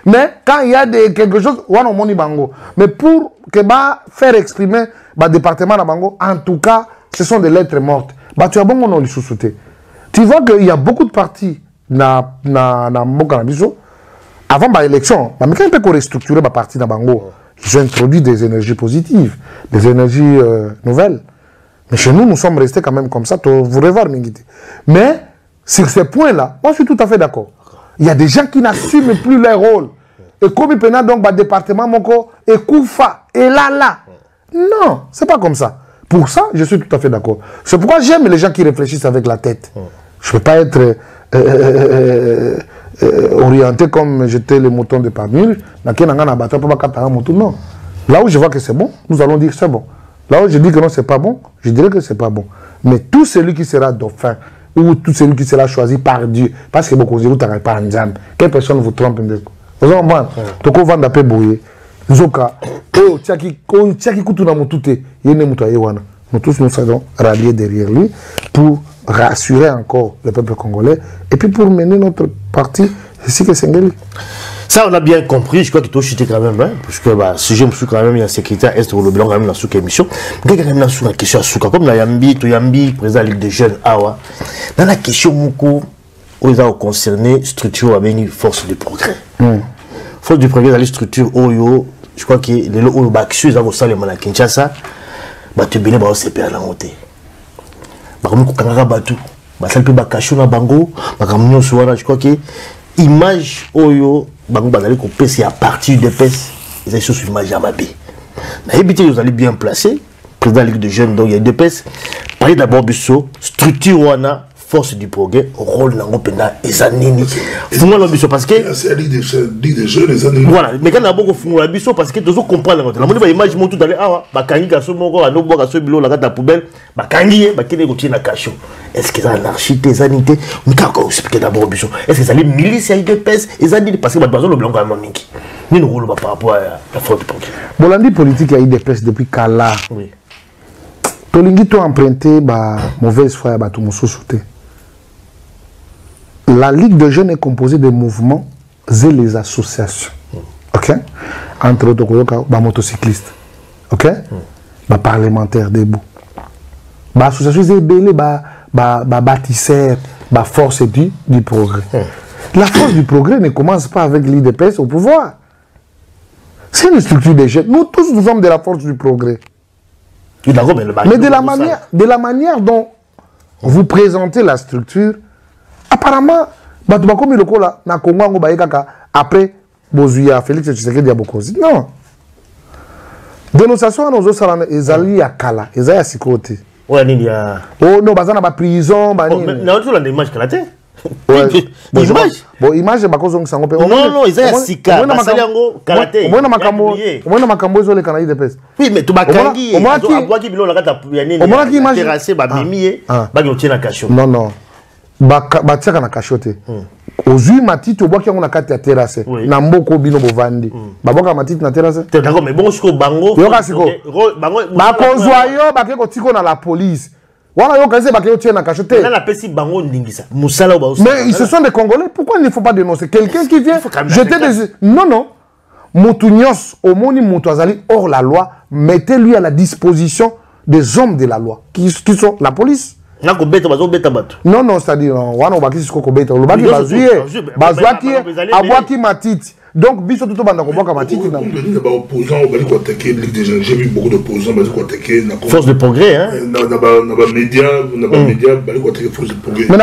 Mais quand il y a quelque chose, mais pour que faire exprimer le département, en tout cas, ce sont des lettres mortes. Tu vois qu'il y a beaucoup de partis avant l'élection, quand on peut restructurer ma partie dans Bango, ils ont introduit des énergies positives, des énergies nouvelles. Mais chez nous, nous sommes restés quand même comme ça, vous revoir Mingiti. Mais sur ces points-là, moi je suis tout à fait d'accord. Il y a des gens qui n'assument plus leur rôle. Et comme il pénal donc, département Moko, et Koufa, et là. Non, c'est pas comme ça. Pour ça, je suis tout à fait d'accord. C'est pourquoi j'aime les gens qui réfléchissent avec la tête. Je ne peux pas être orienté comme j'étais le mouton de Pamir. Non. Là où je vois que c'est bon, nous allons dire c'est bon. Là où je dis que non, c'est pas bon, je dirais que c'est pas bon. Mais tout celui qui sera dauphin, ou tout celui qui sera choisi par Dieu, parce que beaucoup de gens ne pas en Zambie, quelle personne vous trompe? Vous avez un peu de temps bouillé. Zoka, oh, Tchaki Koutuna Moutouté, nous tous nous serons ralliés derrière lui pour rassurer encore le peuple congolais et puis pour mener notre parti ici que Sengeli. Ça, on a bien compris. Je crois qu'il faut chuter quand même, hein, parce que si je me suis quand même, il y a un secrétaire Est le blanc quand même dans cette émission. Mais quand même dans la question à Souka, comme la Yambi, président de la Ligue des Jeunes, Awa, dans la question beaucoup, ils ont concerné structure avec force du progrès. Force du progrès dans les structures Oyo, je crois que les lots Oyo Baxu, ils ont aussi les malades Kinshasa, tu béné bah c'est père la montée. Bah comme Kangara Batu, bah ça peut bah cacher na bango, bah comme nous soir je crois que image Oyo bango bazali ko pèse à partir de pèse ils ont sur image à Mabé. Mais éviter vous allez bien placer président de la Ligue de Jeunes donc il y a deux pèses. Parler d'abord biso structure wana force du progrès rôle nango penda ezanini fungola biso parce que c'est la Ligue des Jeunes ezanini voilà mais quand d'abord fungola biso parce que tous comprendre la moni ba image mo tout d'aller awa bakangi kaso moko ano boka so bilo la kata poubelle bakangi bakene ko tina cacho est-ce que ça anarchité ezanité mukako expliquer d'abord biso est-ce que ça les milices et de pèse ezanini parce que ba besoin le blanc comme mingi ni nous rôle par rapport à la force du progrès bolandi politique a eu des pèses depuis Kala oui tolingi to emprunté ba mauvaise foi ba tout mosusu te. La Ligue de jeunes est composée des mouvements et les associations. Ok? Entre autres, les motocyclistes. Ok? Les parlementaires debout. Les associations, les bâtisseurs, la force du progrès. La force du progrès ne commence pas avec l'IDPS au pouvoir. C'est une structure des jeunes. Nous tous, nous sommes de la force du progrès. Mais de la manière dont vous présentez la structure, apparemment, comme le Kola, na Congo, après, Bozuya, Félix Tshisekedi Abokozi. Non. Dénonciation, nous avons des à Kala, des à Sikote. Ouais, il y a. Oh non, bazana ba prison, ba ni. Non, tu as des images Kalaté. Image. Bon, image, ba kozo ngisango pe. Non, non, ils ont Sika. Basali yango Kalaté. Moi na makambo zo le Canada de pes. Oui, mais tu bakangi. Abwaki bilo la kata ya nini. On m'a qui image. Terrassé ba bimié, ba nyotie na cachot. Non, non. Batiaka na cachote. Ozui matiti obwaki yango na kati ya terrasse. Na mboko bino bovandi. Baboka matiti na terrasse. D'accord, mais bon siko bango. Yoka siko. Bango bakozwa yo bakeko tiko na la police. Wana yo kaze bakeko tie na cachote. Na la pesi bango ndingisa. Musala ba. Mais ils se sont des Congolais, pourquoi il ne faut pas dénoncer quelqu'un qui vient jeter des non non. Moutunios omoni mutu azali hors la loi, mettez-lui à la disposition des hommes de la loi qui sont la police. Non, non, c'est-à-dire, on va dire que matiti. Donc, biso tout banda ko matiti. J'ai vu beaucoup d'opposants qui ont attaqué. Force de progrès, hein? Médias, force de progrès. Mais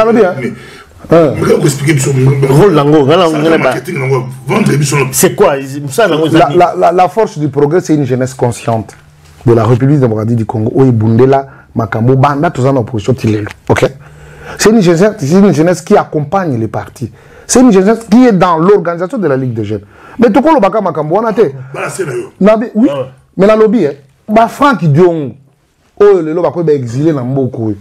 c'est quoi la force du progrès, c'est une jeunesse consciente de la République démocratique du Congo. Où Bundela, Makambo, Banda, tous en opposition. Ok? C'est une jeunesse qui accompagne les partis. C'est une jeunesse qui est dans l'organisation de la Ligue des Jeunes. Mais tout le monde Makambo, on a été. Oui, mais la lobby, Franck Diong, le lobby est exilé dans beaucoup.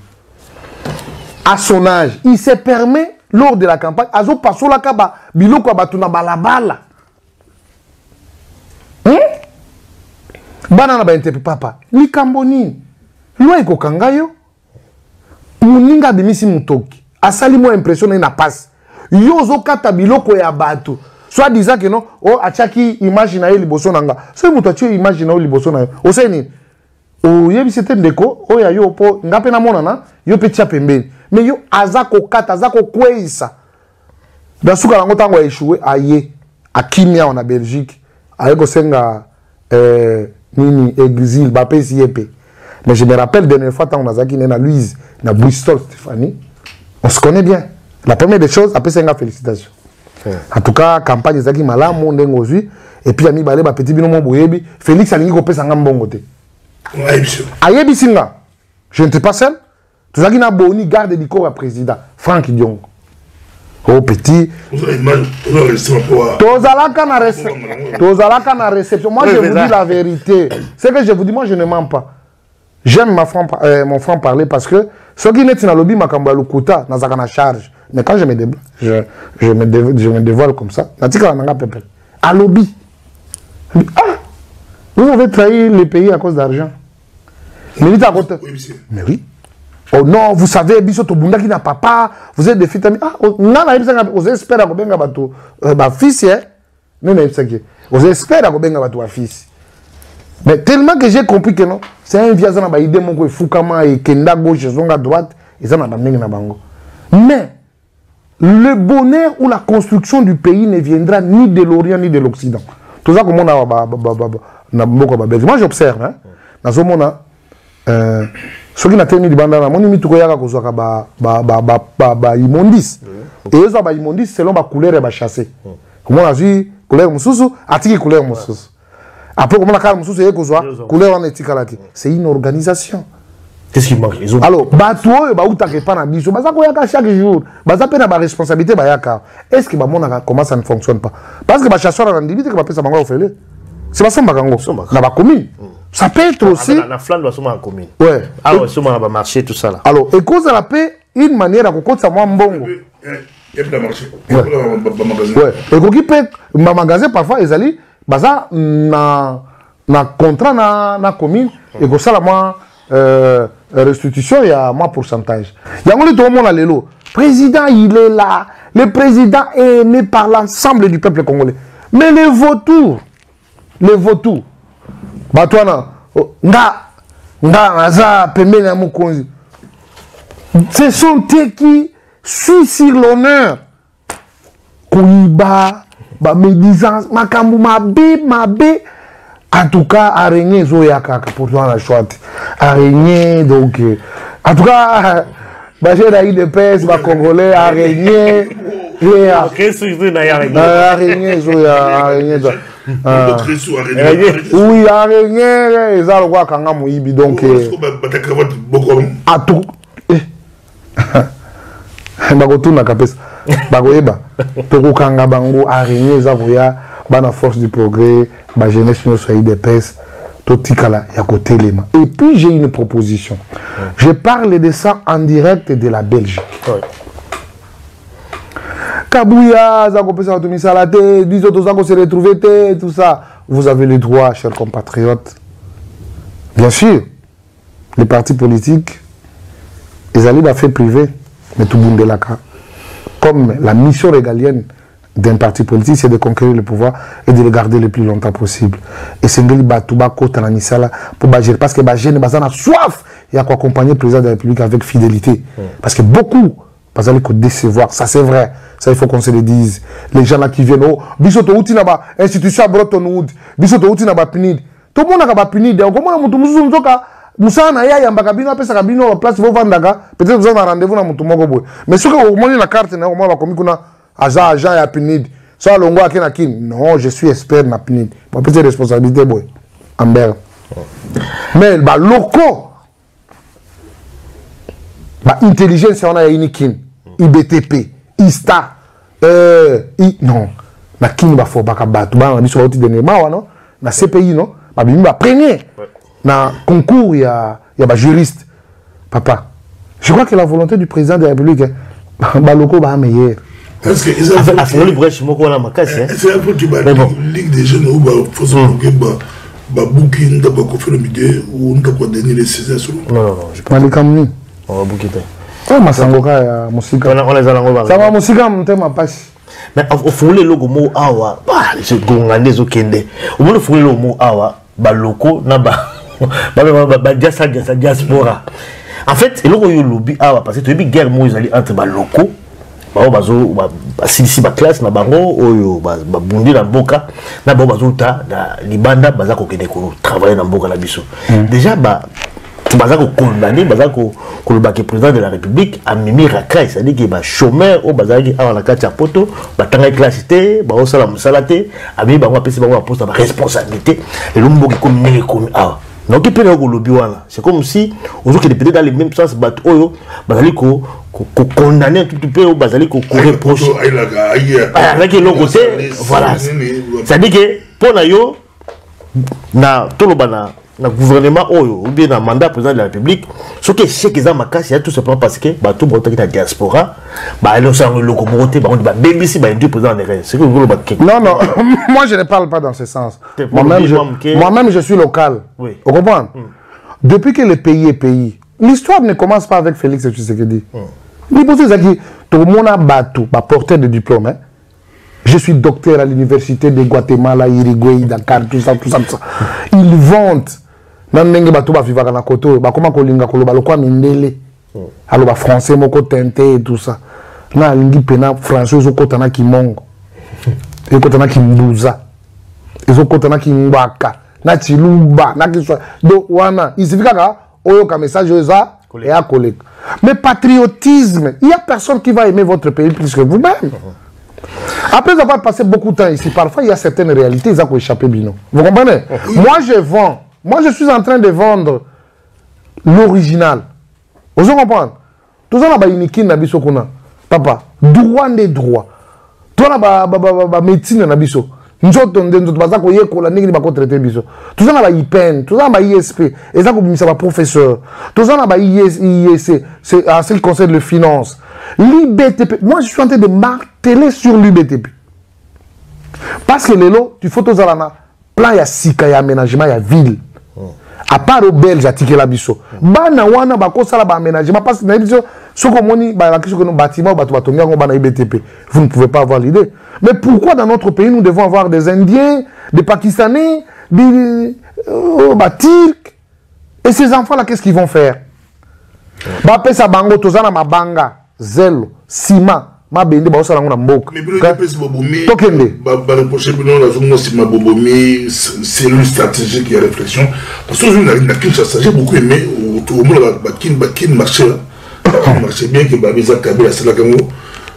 À son âge, il se permet, lors de la campagne, à zo passo la kaba, biloko batuna balabala. Banana ba interpre papa. Ni kamboni. Loi iko kangayo. Muninga bimisi mutoki. Asali mo impression na passe. Yo zo kata biloko ya bato. Soit disant que non, oh achaki image na liboso nanga. So muto achi image na liboso na. Oseni. O yebi c'était ndeko, o ya yo po ngape na mona na, yo petia pembeni. Mais yo azako kata, azako kweisa. Dans ce cas, on a échoué à Kimia en Belgique, à Senga Nini, exil, Bapé, Siepé. Mais je me rappelle, la dernière fois, on a Zaki, na Louise, na Bristol, Stéphanie. On se connaît bien. La première des choses, après Senga, félicitations. En tout cas, campagne Zaki Malam, mon dengozu, et puis Ami Balé, petit binomo Boyebi, Félix Alingi Kopé Sangam Bongote. Ayebi Singa, je ne t'ai pas seul. Tout ça qui n'a boni garde du corps à président, Franck Diong. Oh petit. Tozalaka na réception. Moi je vous dis la vérité. C'est que je vous dis, moi je ne mens pas. J'aime mon franc parler parce que ce qui n'est pas lobby makamba lukuta na zaka na charge. Mais quand je me dévoile comme ça, na tika na pepe. À lobby. Ah, vous avez trahi les pays à cause d'argent. Mais oui. Oh non, vous savez, biso to bunda qui n'a papa, vous êtes des filles. Ah, non, vous espérez que benga bato ba fils hein. Non, non, c'est que vous espérez que benga bato fils. Mais tellement que j'ai compris que non, c'est un vieux na ba idée mon ko fukama et kenda gauche zonga droite, et ça na ba ndenge na bango. Mais le bonheur ou la construction du pays ne viendra ni de l'Orient ni de l'Occident. Tout ça comme on a moi j'observe hein. Dans ce monde ceux qui n'ont pas de bandana, mon ami tout yaka kozwaka ba immondice. Et eux ba immondice selon ba couleur et ba chassé. Comme on a vu couleur mususu, atiki couleur mususu. Après comme on a calme mususu et kozwa couleur en etikalaki. C'est une organisation. Qu'est-ce qui manque? Alors, bateau ba utake pa na biso, baza koyaka chaque jour. Baza pe na ba responsabilité ba yaka. Est-ce que ba mona comment ça ne fonctionne pas? Parce que ba chasseur na ndibite que ba pesa bango ofele. C'est pas ça bakango. Na ba commune. Ça peut être aussi. La flamme doit se mettre en commune. Ouais. Ah ouais, sûrement va marcher tout ça là. Alors, et cause à la paix, une manière à côté ça moi mbongo. Et puis marché. Ouais. Et qu'on qui peut ma magasin parfois ils allaient baza na contrat na commune et que ça la moi restitution il y a moins pourcentage. Il y a tout le monde à l'élo. Président il est là. Le président est aimé par l'ensemble du peuple congolais. Mais les vautours, Batouana, ce sont eux qui suivent sur l'honneur. Kouiba, médisance, makambu, mabé. En tout cas, araignée, zoyaka, pour toi la chouette. Araignée, donc. En tout cas, j'ai d'ailleurs de pèse, congolais, araignée. Araignée, zoya, araignée. Oui, araignée, ils ont le droit quand même, donc. À tout. Bagotouna kapesa. Bagoyeba. Tokokanga bango araignée, zavoya, bana force du progrès, ba jeunesse no soyi de pèse. Totikala ya côté lema. Et puis j'ai une proposition. Je parle de ça en direct de la Belgique. Kabouya, Zakopesa Otumisalate, 10 autres Zako se retrouver, tout ça. Vous avez le droit, chers compatriotes. Bien sûr, les partis politiques, ils allaient dans fait privé, mais tout le monde est là. Comme la mission régalienne d'un parti politique, c'est de conquérir le pouvoir et de le garder le plus longtemps possible. Et c'est ce Batouba Kota Nanisala pour Bagir. Parce que Bagir n'a pas soif et à accompagner le président de la République avec fidélité. Parce que beaucoup, parce qu'ils vont décevoir. Ça, c'est vrai. Ça, il faut qu'on se le dise. Les gens là qui viennent, oh, Bisoto Outi n'a pas institution à Bretonwood, Bisoto Outi n'a pas punid. Tout le monde n'a pas punid. Comment on a dit Moussa na ya mbakabino apesa kabino place vo vandaga peut-être vous avez un rendez-vous na mutu moko boy mais ce que au moins la carte na au moins ba komi kuna agent ya punid ça longo akena kin non je suis expert na punid ma petite responsabilité boy Amber mais ba loko ba intelligence on a unikin IBTP ISTA non na kin ba fo baka batu ba biso ba uti de mawa non na CPI non ba bimi ba premier na concours, il y a des juristes. Papa, je crois que la volonté du président de la République, Baloko va meilleur. Est-ce que c'est un peu que la Ligue des jeunes ou la bouquin d'abord qu'on fait le midi ou on doit donner les 16 heures. Non, je parle de Camni. On va bouquer. Oh, ma sangoka, musique. On les a l'envoi. Ça va, musique, mon thème, ma passe. Mais au fond, les logos mots awa, je gongandais au kende. Au moins, le fond, les mots awa, baloko, naba. Diaspora. En fait, il y a lobby parce que tu as une guerre entre les locaux, si la classe na bango oyo babundi na mboka na ba bazuta na libanda baza ko kende ko travailler na mboka na biso. Déjà baza ko condamner baza ko le président de la République a mimi rakai, c'est-à-dire que ba chômeur au baza ki a la kati ya poto ba tanga classe té ba osala musalate ami bango apesi bango poste ba responsabilité et le mboka ko mini ko donc il peut y lobby c'est comme si on que peut-être dans les mêmes sens bateau bazali ko condamner un tout petit peu bazali ko reprocher avec l'autre côté voilà ça dit que pour na yo na tolobana na gouvernement ou bien na mandat président de la République ce que c'est que ça makasi tout simplement parce que bateau boto qui ta diaspora ba le sang le locomotive ba on ba BBC ba du président de c'est que vous non moi je ne parle pas dans ce sens moi-même je suis local oui. Vous comprenez depuis que le pays est pays l'histoire ne commence pas avec Félix Tshisekedi. L'hypothèse est que tout le monde a battu, porteur de diplôme. Hein. Je suis docteur à l'université de Guatemala, Uruguay, Dakar, tout ça. Ils vantent. Même si bateau va vivre à côté, comment kolinga koloba lokwa mindele. Alors français moko tenté et tout ça. Na lingi pena français zo kotana ki mongo. Et kotana ki mbuza. Ils kotana ki mbaka. Na chiluba, na ki so. Donc wana, il suffit ka oyo ka message eza et à collègue. Mais patriotisme, il y a personne qui va aimer votre pays plus que vous-même. Après avoir passé beaucoup de temps ici, parfois il y a certaines réalités, ils ont échappé bino. Vous comprenez? Moi je vends. Moi, je suis en train de vendre l'original. Vous comprenez? Tout ça, c'est unique na biso kuna. Papa, droit des droits. Tout ça, c'est médecine na biso. Nous sommes baza ko yekola ningi ba ko traiter biso. Tout ça, c'est IPN, tout ça, c'est ISP. Et ça, c'est professeur. Tout ça, c'est IEC. C'est le conseil de finance. L'IBTP. Moi, je suis en train de marteler sur l'IBTP. Parce que l'élo, tu faut tout ça là. Plan, il y a sika, il y a aménagement, il y a ville. À part aux Belges, à ticket la biso. Bana wana bako sala ba aménagement parce que na biso soko moni ba kiso que nos bâtiments bato batonga ngo bana IBTP. Vous ne pouvez pas avoir l'idée. Mais pourquoi dans notre pays nous devons avoir des Indiens, des Pakistanais, des Turcs et ces enfants là qu'est-ce qu'ils vont faire? Ba pesa bango tozana mabanga, zelo, ciment. Ma bende ba osala ngona mboka. Tokende. Ba reprocher bino la zone si ma bobomi c'est une stratégie qui a réflexion parce que je n'ai Kinshasa j'ai beaucoup aimé au monde ba kin marché marché bien que ba visa kabila sala kango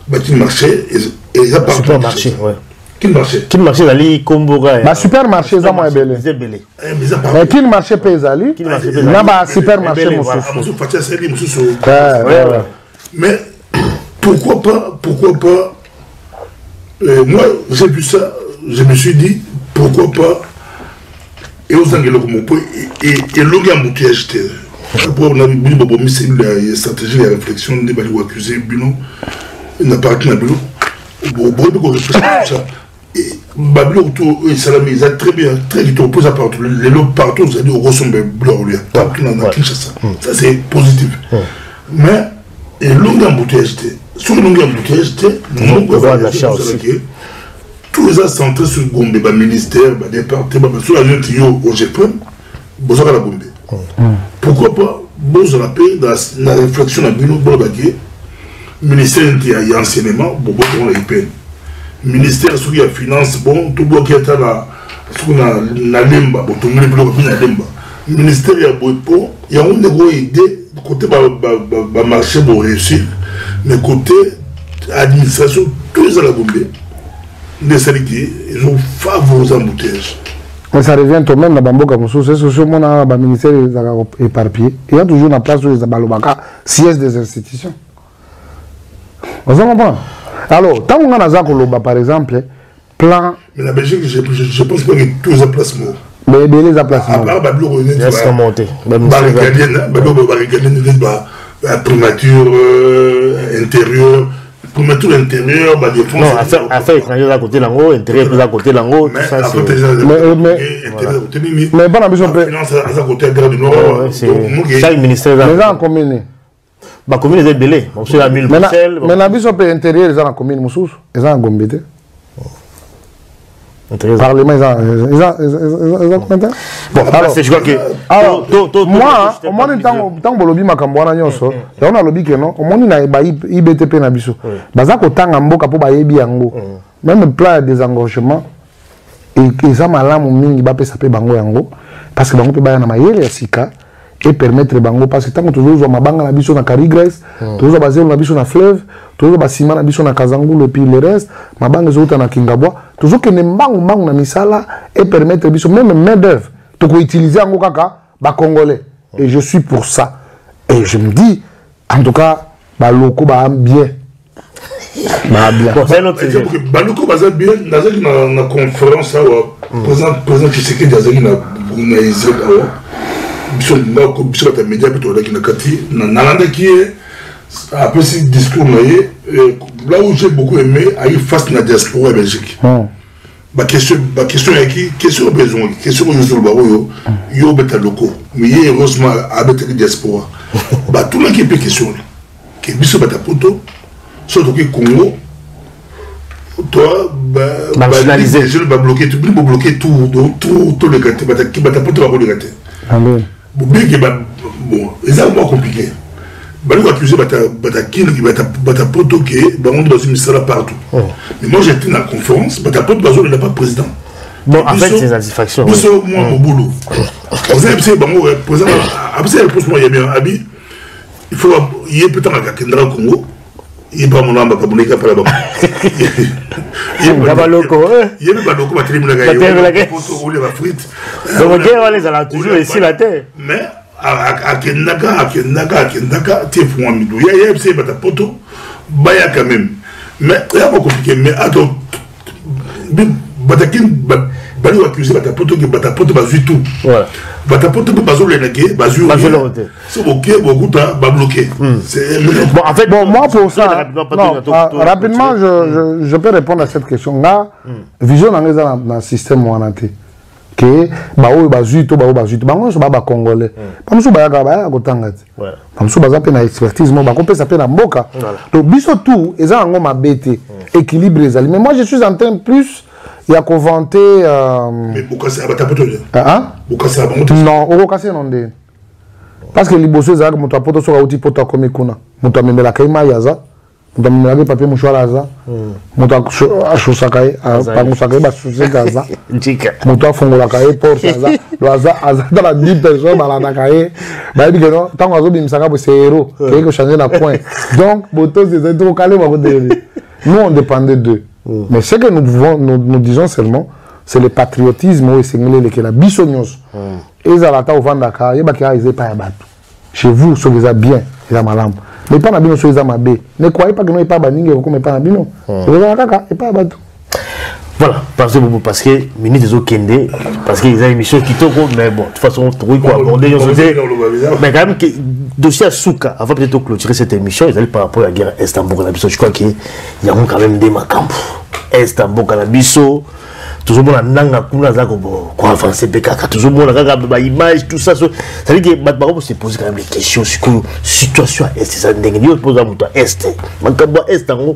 ba kin marché et ça part supermarché ouais. Kin marché ali Komboga. Ba supermarché za mo ebele. Mais kin marché pezali. Na ba supermarché mususu. Mais pourquoi pas moi j'ai vu ça, je me suis dit pourquoi pas et aux Anglais et l'on a embouteillage pour on a mis c'est une stratégie de réflexion des balou accusé Bino n'a pas été Bino bon ça et Babilo autour ça la mise très bien très vite on pose à partout les lots partout vous allez au ressemble blanc lui partout dans Kinshasa ça c'est positif mais et l'on a embouteillage sur le long embouteillage, tous les centrés sur Gombe, le ministère, le département, sur la zone au Japon, vous avez la Gombe. Pourquoi pas, vous avez la paix dans la réflexion de Bino Bordagé, ministère qui a enseignement, vous avez la peine. Ministère sur la finance, bon, tout le monde qui est la lemba, tout le monde qui est la lemba. Ministère, il y a une idée, côté marché pour réussir. Mais côté administration, tous les Alagombés, les salariés, ils ont favorisé l'embouteillage. Mais ça revient tout de même à Bamboka Moussou, c'est ce que le ministère est éparpillé. Il y a toujours une place où les Abalobaka siègent des institutions. Vous comprenez? Alors, tant qu'on a par exemple, plan. Mais la Belgique, je pense pas que tous les emplacements. Mais les emplacements. À part Bablo, il y a monté. Primature intérieure, primature intérieure, ma défense. Non, affaire étrangère à côté l'ango, intérieur plus à côté l'ango, tout ça c'est. Mais bon, ambition peut. Finance à côté de du Nord. Ça le ministère. Les gens en commune. Bah commune est belé. On sait la 1000 Bruxelles. Mais l'ambition peut intérieur les gens en commune Moussous, les gens en Gombété. Parlement, ils ont combien? Bon, alors, je crois que. Alors, moi, au moins, tant que lobby Makambouana Nyonso, on a lobby que non, au moins, il y a IBTP Nabiso. Baza ko tanga mboka po ba yebi yango. Même le plan de désengorgement, et ça malamu mingi ba pe sape bango yango, parce que bango pe ba yana mayele ya sika. Et permettre bango parce que tant que toujours on mabanga na biso na Carigres, toujours basé na biso na fleuve, toujours basima na biso na Kazangulu et puis le reste, mabanga zota na Kingabwa, toujours que nembangu bangu na misala et permettre biso même main d'œuvre to ko utiliser ngo kaka ba congolais et je suis pour ça. Et je me dis en tout cas ba loko ba bien. Ba bien. Ba loko ba bien dans na conférence là président Tshisekedi Dazaki na Israël. Sur la média, qui est après ce discours, là où j'ai beaucoup aimé, il face à la diaspora belgique. Ma question est qui? Question besoin, question de Zolbaro, yo beta locaux, mais heureusement avec la diaspora. tout le monde qui est question que biso bata poto surtout que Congo toi marginalisé les jeunes va bloquer tout les gâtés bata poto va les gâtés amen bon c'est un peu compliqué on va accuser bata poto que on dans une salle partout mais moi j'étais dans la conférence bata poto bazo n'est pas président. Bon, en fait, c'est satisfaction. Moi, mon boulot. Vous avez dit, président, après, il y a bien un habit. Il faut il y a peut-être un Kendra au Congo. Il n'y a pas mon âme à Kabounika par là-bas. Il y a pas loko, ma tribu la gagne. On les va frites. Donc, on les a toujours ici la terre. Mais, à Kendaka, tu es pour un midou. Il y a un peu de poto, baya quand même. Mais, il y a pas compliqué. Mais, attends, batakin bali accusé batapoto que batapoto bazu tout voilà batapoto bazu les nègres bazu c'est ok beaucoup ba bloqué c'est bon en fait bon moi pour ça rapidement je peux répondre à cette question là vision dans le système wanate que bazu tout bazu bango so ba congolais pamuso ba ya kotangati pamuso baza pe na expertise mo ba kopesa pe na mboka donc biso tout eza ngo mabete équilibre ezali mais moi je suis en train plus il y a qu'au vanter. Mais pourquoi c'est à Batapoto? Pourquoi c'est à Batapoto? Non, au cas non de. Parce que les bosses zag mon tapoto sur outil poto comme kuna. Mon ta memela kaima yaza. Mon ta memela papier mouchoir yaza. Mon ta chosakae, pas mouchoir ba souci gaza. Mon ta fongola kae pour yaza. Yaza dans la 10 personnes dans la kae. Ba bi que non, tant que zo saka c'est héros, que changer la point. Donc botos c'est trop calé ba nous on dépendait d'eux. Mais ce que nous disons seulement, c'est le patriotisme où c'est la bisognos. Et ça va au Vandaka, il y a pas chez vous, ce qui est bien, il y a malade. Mais pas nabino sur les amabé. Ne croyez pas que nous n'avons pas banni, comme pas nabino. Voilà, parce que ministre des Okende, parce qu'ils ont une émission qui tourne, mais bon, de toute façon, tout quoi aborder, mais quand même, dossier à Souka, avant peut-être clôturer cette émission, ils allaient par rapport à la guerre Est-Ambo-Canabiso. Je crois qu'il y a quand même des macamps. Est-Ambo-Canabiso, toujours bon, nanga kuna zako quoi avancer bekaka, toujours bon, la image, tout ça. Ça veut dire que Batbaro se pose quand même les questions sur la situation à Est. Ça n'est pas à Est. Macambo Est-Ambo.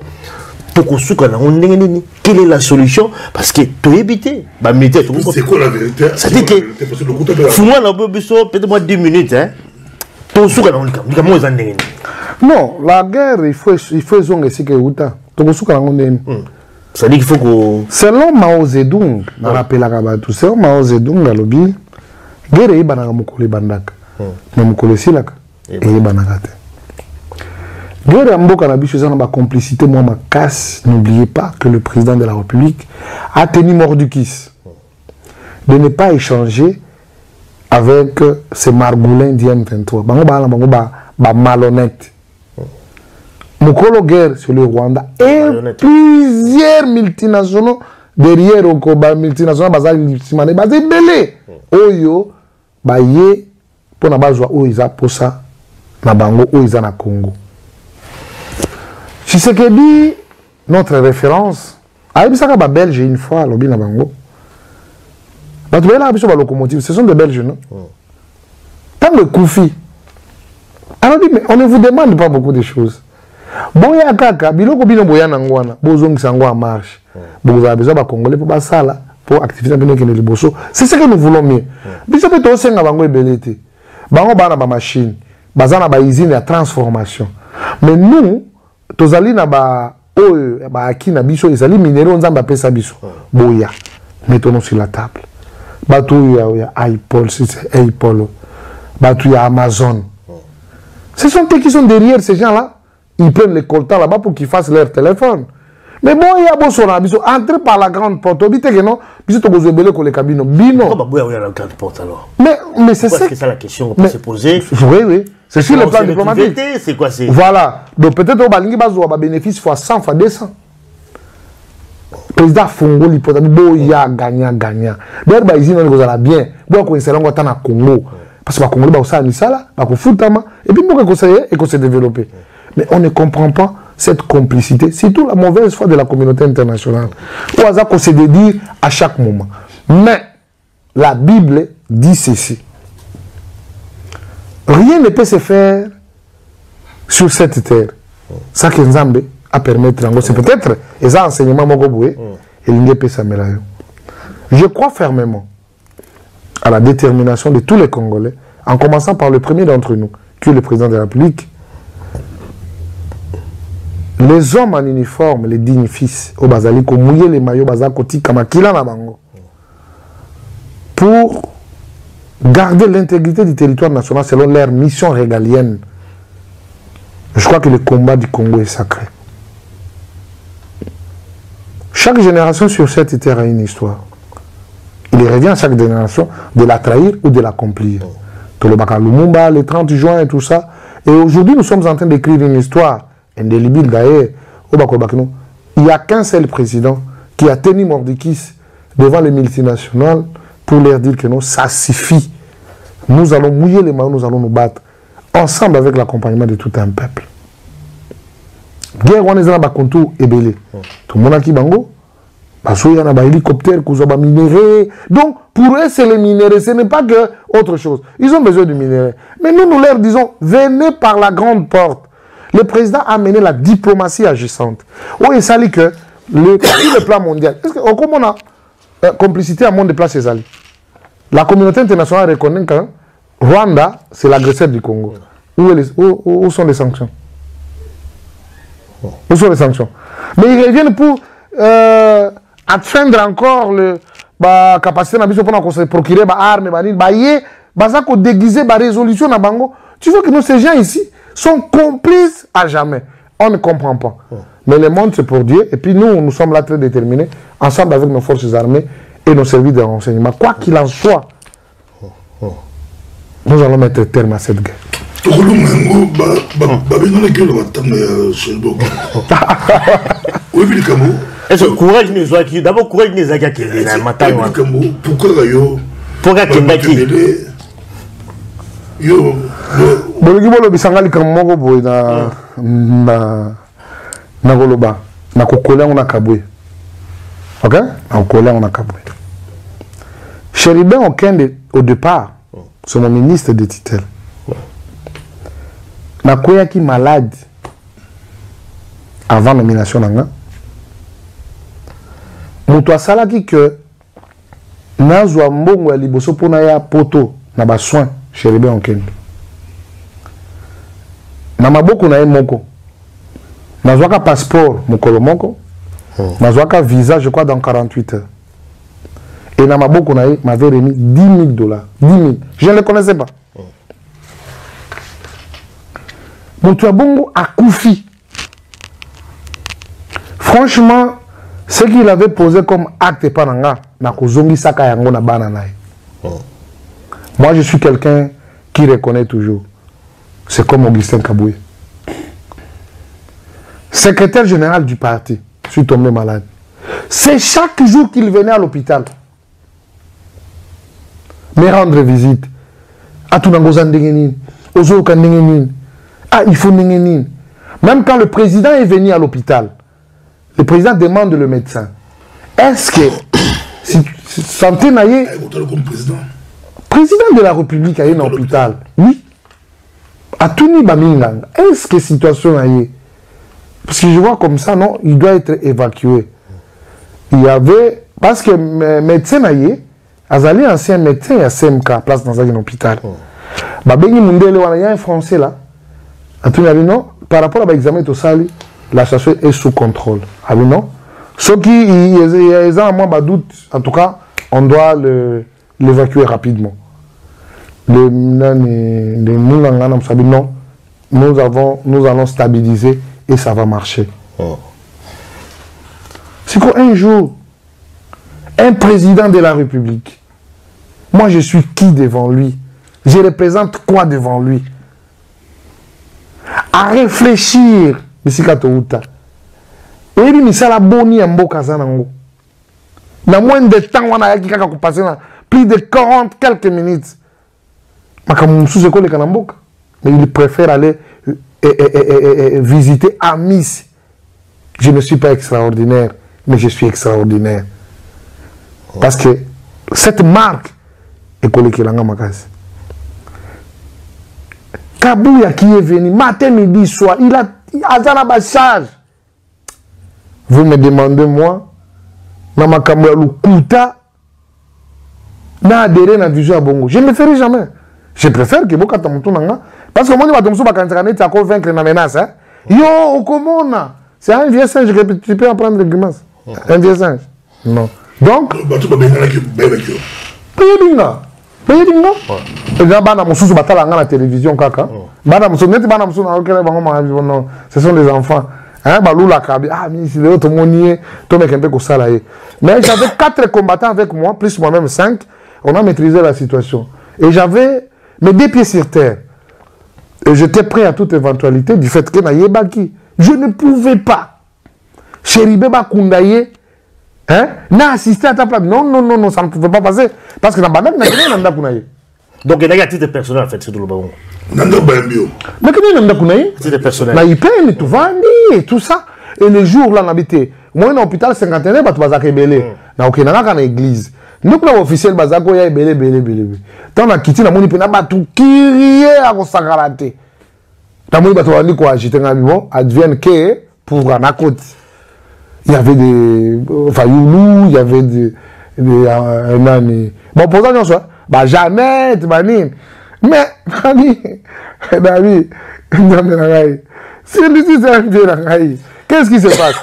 Quelle est la solution? Parce que tu éviter. C'est quoi la vérité? Ça dit que moi, peut-être 10 minutes. Non, la guerre, il faut aussi que ça dit qu'il faut que. Selon Mao Zedong, je rappelle tout selon Mao Zedong, la lobby, la guerre est banaka bandaka. Mais mukole silaka et banaka. Guerre Ambo Canabiso dans ma complicité, moi ma casse. N'oubliez pas que le président de la République a tenu mordicus de ne pas échanger avec ces margoulins d'IM23. Bango malhonnête. Mokolo guerre sur le Rwanda et plusieurs multinationaux derrière au multinationales basales simane basé belé. Oyo baye pour na bazwa oiza pour ça na bango oiza na Congo. Tshisekedi, notre référence, Aïbisaka ba Belge une fois, Lobi Nabango. Bah tu vois là, la locomotive, ce sont des Belges, non? Tant que Koufi. Alors dit, mais on ne vous demande pas beaucoup de choses. Boya kaka, biloko bino boya nangwana, bozong sango en marche. Vous avez besoin de Congolais pour basala, pour activité bino qui ne le bosso. C'est ce que nous voulons mieux. Bisa peut aussi Nabango et belete. Bango bana ba machine, bazana ba usine de transformation. Mais nous, tozali na ba aki na biso ezali minéraux nzamba pesa biso boya mettons sur la table batu ya iPol c'est iPol batu ya Amazon ce sont eux qui sont derrière ces gens là ils prennent les coltans là-bas pour qu'ils fassent leur téléphone mais bon il y a bosso na biso entrer par la grande porte obite que non biso to bozebele ko le cabino bino boya la grande porte alors mais c'est ça la question qu'on peut se poser oui c'est sur le plan diplomatique. C'est quoi c'est? Voilà. Donc peut-être au Balingi bazo ba bénéfice fois 100 fois 200. Président Fongo l'hypothèse boya gagnant. D'ailleurs ba ici on a bien. Boya ko installer ngota na Congo. Parce que ba Congo ba ça ni ça là, ba ko futama et puis pour que conseiller et que se développer. Mais on ne comprend pas cette complicité, surtout la mauvaise foi de la communauté internationale. Ou à ça qu'on se dédie à chaque moment. Mais la Bible dit ceci. rien ne peut se faire sur cette terre. Ça que Nzambe a permis de c'est peut-être, et ça enseignement Mogoboué, et l'Ingé je crois fermement à la détermination de tous les Congolais, en commençant par le premier d'entre nous, qui est le président de la République. Les hommes en uniforme, les dignes fils, au Bazali, qui ont mouillé les maillots, Bazakoti, Kamakila, Nabango, pour garder l'intégrité du territoire national selon leur mission régalienne. Je crois que le combat du Congo est sacré. Chaque génération sur cette terre a une histoire. Il revient à chaque génération de la trahir ou de l'accomplir. Tolobaka Lumumba, le 30 juin et tout ça. Et aujourd'hui, nous sommes en train d'écrire une histoire indélébile d'ailleurs. Il n'y a qu'un seul président qui a tenu Mordikis devant les multinationales pour leur dire que non, ça suffit. Nous allons mouiller les mains, nous allons nous battre ensemble avec l'accompagnement de tout un peuple. Guerre, on est dans le contour et belé. Tout le monde a qui bango. Parce qu'il y a un hélicoptère, qui ont minéraux. Donc, pour eux, c'est les minéraux. Ce n'est pas que autre chose. Ils ont besoin de minéraux. Mais nous, nous leur disons, venez par la grande porte. Le président a mené la diplomatie agissante. Oui, ça dit que le plan mondial. Est-ce que, comme on a complicité à monde de place, c'est la communauté internationale reconnaît que Rwanda, c'est l'agresseur du Congo. Où sont les sanctions? Où sont les sanctions? Mais ils reviennent pour atteindre encore la capacité pour se procurer des armes, pour déguiser la résolution. Tu vois que nous, ces gens ici, sont complices à jamais. On ne comprend pas. Mais le monde, c'est pour Dieu. Et puis nous, nous sommes là très déterminés, ensemble avec nos forces armées et nos services de renseignement. Quoi qu'il en soit, nous allons mettre terme à cette guerre. Est-ce que courage n'est pas qui d'abord courage n'est pas qui est pourquoi yo bologi bolo bisangali kam moko boy na goloba na kokola on a kabwe. OK? Na kokola on a kabwe. Chéribin Okende au départ, c'est mon ministre de tutelle. Na koya ki malade avant nomination nanga. Muto asalaki que nazwa mbongo ya liboso pona ya poto na ba soin Chéribin Okende. Na maboko na ye moko. Nazwaka passeport mokolo moko. Nazwaka visa je crois dans 48 heures. Et na maboko na ye m'avait remis $10 000. 10 000. Je ne le connaissais pas. Mutu bongo a koufi. Franchement, ce qu'il avait posé comme acte pananga na kozongi saka yango na bana na ye. Moi, je suis quelqu'un qui reconnaît toujours. C'est comme Augustin Kaboué. Secrétaire général du parti. Je suis tombé malade. C'est chaque jour qu'il venait à l'hôpital. Me rendre visite. Ah, il faut Nengenin. Même quand le président est venu à l'hôpital, le président demande le médecin. Est-ce que... santé naïe... Président de la République a un hôpital. Oui. À Tuni Bamingang. Est-ce que situation naïe? Parce que je vois comme ça, non, il doit être évacué. Il y avait... Parce que médecin naïe, Azali, ancien médecin, il y a CMK, place dans un hôpital. Babengi Mundele, il y a un Français là. À Tuni, non, par rapport à l'examen de Sali, la situation est sous contrôle. Ah oui, non? Ceux qui ont un moins doute, en tout cas, on doit l'évacuer rapidement. Non, nous allons stabiliser et ça va marcher. C'est qu'un jour, un président de la République, moi je suis qui devant lui? Je représente quoi devant lui? À réfléchir, Missikatouta. Et il y a boni mboka zanango. Na moins de temps, on a passé plus de 40 quelques minutes. Mais il préfère aller visiter Amis. Je ne suis pas extraordinaire, mais je suis extraordinaire. Parce que cette marque est collée qui est là. Kabouya qui est venu, matin, midi, soir, il a un charge. Vous me demandez, moi, Mama Kamouya Lukuta, n'a adhéré à la vision à Bongo. Je ne le ferai jamais. Je préfère que Boka Tamutu Nanga. Parce que moi, je vais te convaincre la menace. Yo, comment on a? C'est un vieux singe, tu peux en prendre le grimace. Un vieux singe. Non. Donc, la télévision, ce sont des enfants. Mais j'avais 4 combattants avec moi, plus moi-même 5. On a maîtrisé la situation. Et j'avais mes 2 pieds sur terre. Et j'étais prêt à toute éventualité du fait que je ne pouvais pas. Chéribé Bakoundaye, n'a assisté à ta place. Non, ça ne pouvait pas passer. Parce que dans Banak, il n'y a pas de. Donc, il y a un titre personnel en fait, c'est tout le ballon. Mais il y a un titre personnel. Il paye, tout va, et tout ça. Et le jour là, on habitait. Moi, dans l'hôpital 51, je suis à Belé. Dans l'église. Nous, là, officiel, Bazako, il y a belé. Tant on a quitté, la monnaie, on a tout crié à Sakarate. Tant on a dit quoi, j'étais dans le bon, advienne que pour un côté. Il y avait des Fayoulou, il y avait des bon, pour ça, ça, bah, jamais, Manine. Mais, David, c'est lui qui s'est arrivé dans la qu'est-ce qui se passe?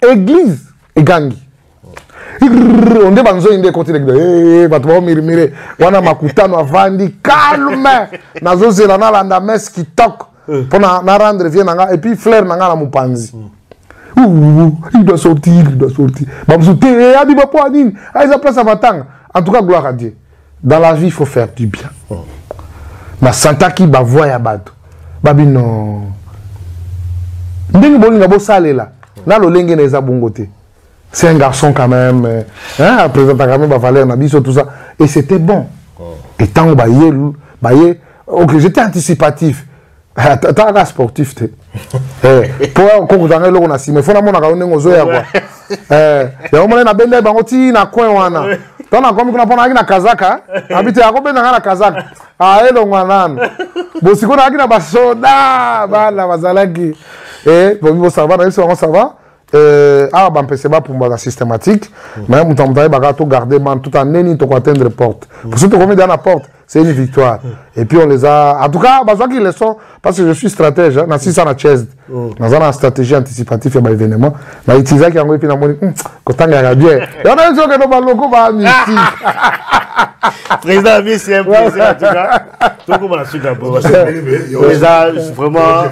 Église et gangi. On dit banzo inde côté de batu ba mirimire wana makutano avandi calme nazo zela na landa mes qui tok pour na rendre vient nga et puis fleur nga na mupanzi il doit sortir bamzo te abi ba po anine aiza place abatanga en tout cas gloire à Dieu dans la vie il faut faire du bien na santa ki ba voix ya bato babi non ndingi bolinga bo salela na lo lenge na za bongote. C'est un garçon quand même, présentant quand même Valère Nabiso, tout ça. Et c'était bon. Et tant que ok, j'étais anticipatif. T'as un sportif, tu pour qu'on a on a si, mais faut na mona kaone ngozo ya kwa. Ya omona na bende bangoti na coin wana. Tona comme kuna pona na kazaka, habite yako benda na kazaka. Elo ngwanana. Bosiko na kina basoda, bala bazalaki. Bon ça va, ça va. Ah, ben, c'est pas pour la systématique, mais on va tout garder, tout en neni, tout atteindre porte. Pour ceux qui ont mis dans la porte, c'est une victoire. Et puis on les a. En tout cas, ils le sont, parce que je suis stratège, dans 600 à Chesd, dans une stratégie anticipative, il y a un événement. Mais il y a un événement qui est bien. Il y a un événement qui est président, c'est un plaisir, en tout cas. Tout le monde a su d'abord. Déjà, vraiment. Ouais.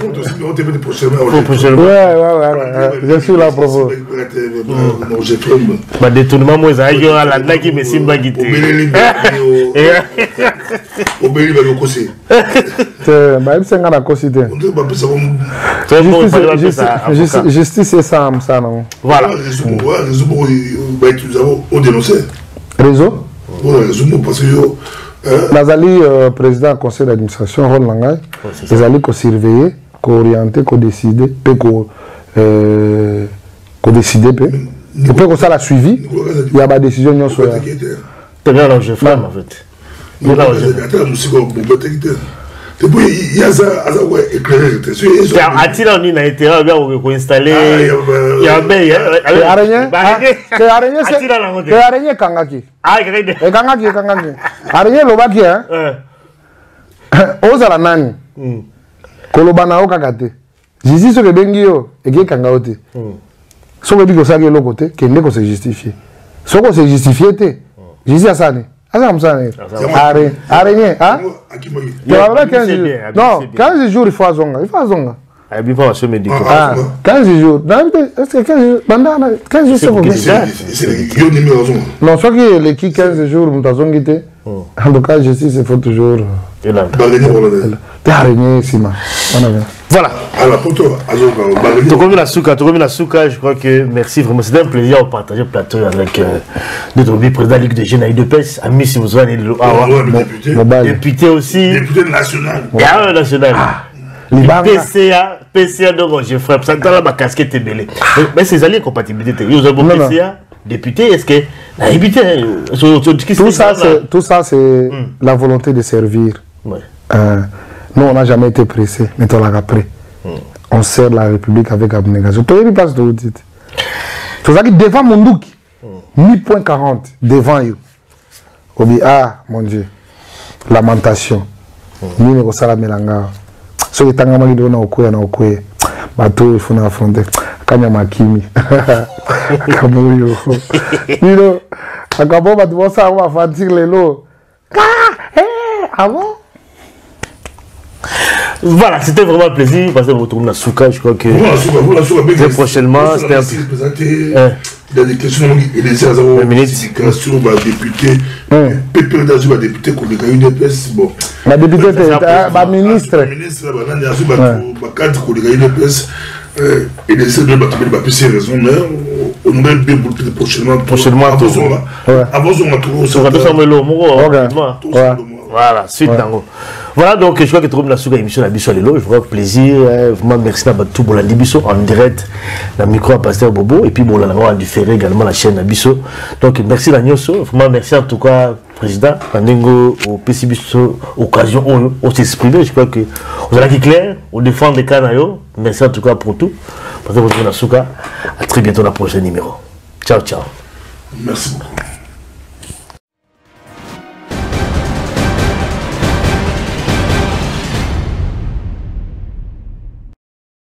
Je suis là pour vous. Bah, détournement, moi, ça a eu un landla qui me simba guité. Justice et ça, non. Voilà. Réseau Nazali, président du conseil d'administration, Ron Langay, Nazali ko surveiller, ko orienter, ko décider, ko décider, et puis qu'on ça la suivi, il y a des décisions non soit. C'est bien là où je flamme en fait. Il y a ça éclairé. A-t-il en une été on installé il y a bien araignée c'est araignée kangaki kangaki araignée lobaki hein ozala nani koloba na okakate jizi so ke bengi yo eke kanga ote so ke biko saki eloko te kende ko se justifier so ko se justifier te jizi asani araignée hein non 15 jours il faut azonga il faut pas se médicament 15 jours est-ce que 15 jours pendant 15 jours c'est bon non soit que les 15 jours mutazongi te en tout cas justice il faut toujours araignée sima voilà. Alors, pour toi, je crois que merci vraiment. C'est un plaisir de partager le plateau avec notre président de la Ligue de Jeunes Aïdepes, Ami Simouzoua, député aussi. Député national. National. PCA, donc je frappe. Ça, dans la casquette est mêlée. Mais ces alliés compatibilité, ils ont PCA, député, est-ce que. Tout ça, c'est la volonté de servir. Nous, on n'a jamais été pressés, mais on l'a après. On sert la République avec abnégation. Tu as vu place de vous dites. Tu as dit devant Mondouki, 1000.40 devant eux. Obi, ah, mon Dieu, lamentation. Nous, nous sommes melanga. Ce qui est en train de na okoye. Bateau, il faut affronter. Kanya makimi. Kamoyo. Nino, akabo batu ça on va fatigue les lots. Ah bon? Voilà, c'était vraiment un plaisir. Parce que vous retournez à Souka, je crois que très prochainement, c'était un peu. Il y a des questions, il y a des explications, député, Pépé d'Azou, député, qu'on a eu une pièce. Bon. La députée, ministre. Ministre, cadre, qu'on a eu une pièce. Et les deux bâtiments, c'est raison, mais on aurait bien beaucoup prochainement. Prochainement, avant, on va trouver. Voilà, suite d'ango. Voilà, donc je crois que tu as la émission de la Bisso à l'élo. Je vous plaisir. Vraiment, merci à tout pour la Bisso en direct. La micro à Pasteur Bobo. Et puis, bon, on a différé également la chaîne à Bisso. Donc, merci à Nyoso. Vraiment, merci en tout cas, Président. Pandingo, au PC Bisso, occasion, on s'exprimer. Je crois que vous allez clair, on défend les canailles. Merci en tout cas pour tout. Parce que vous êtes à très bientôt dans le prochain numéro. Ciao, ciao. Merci beaucoup.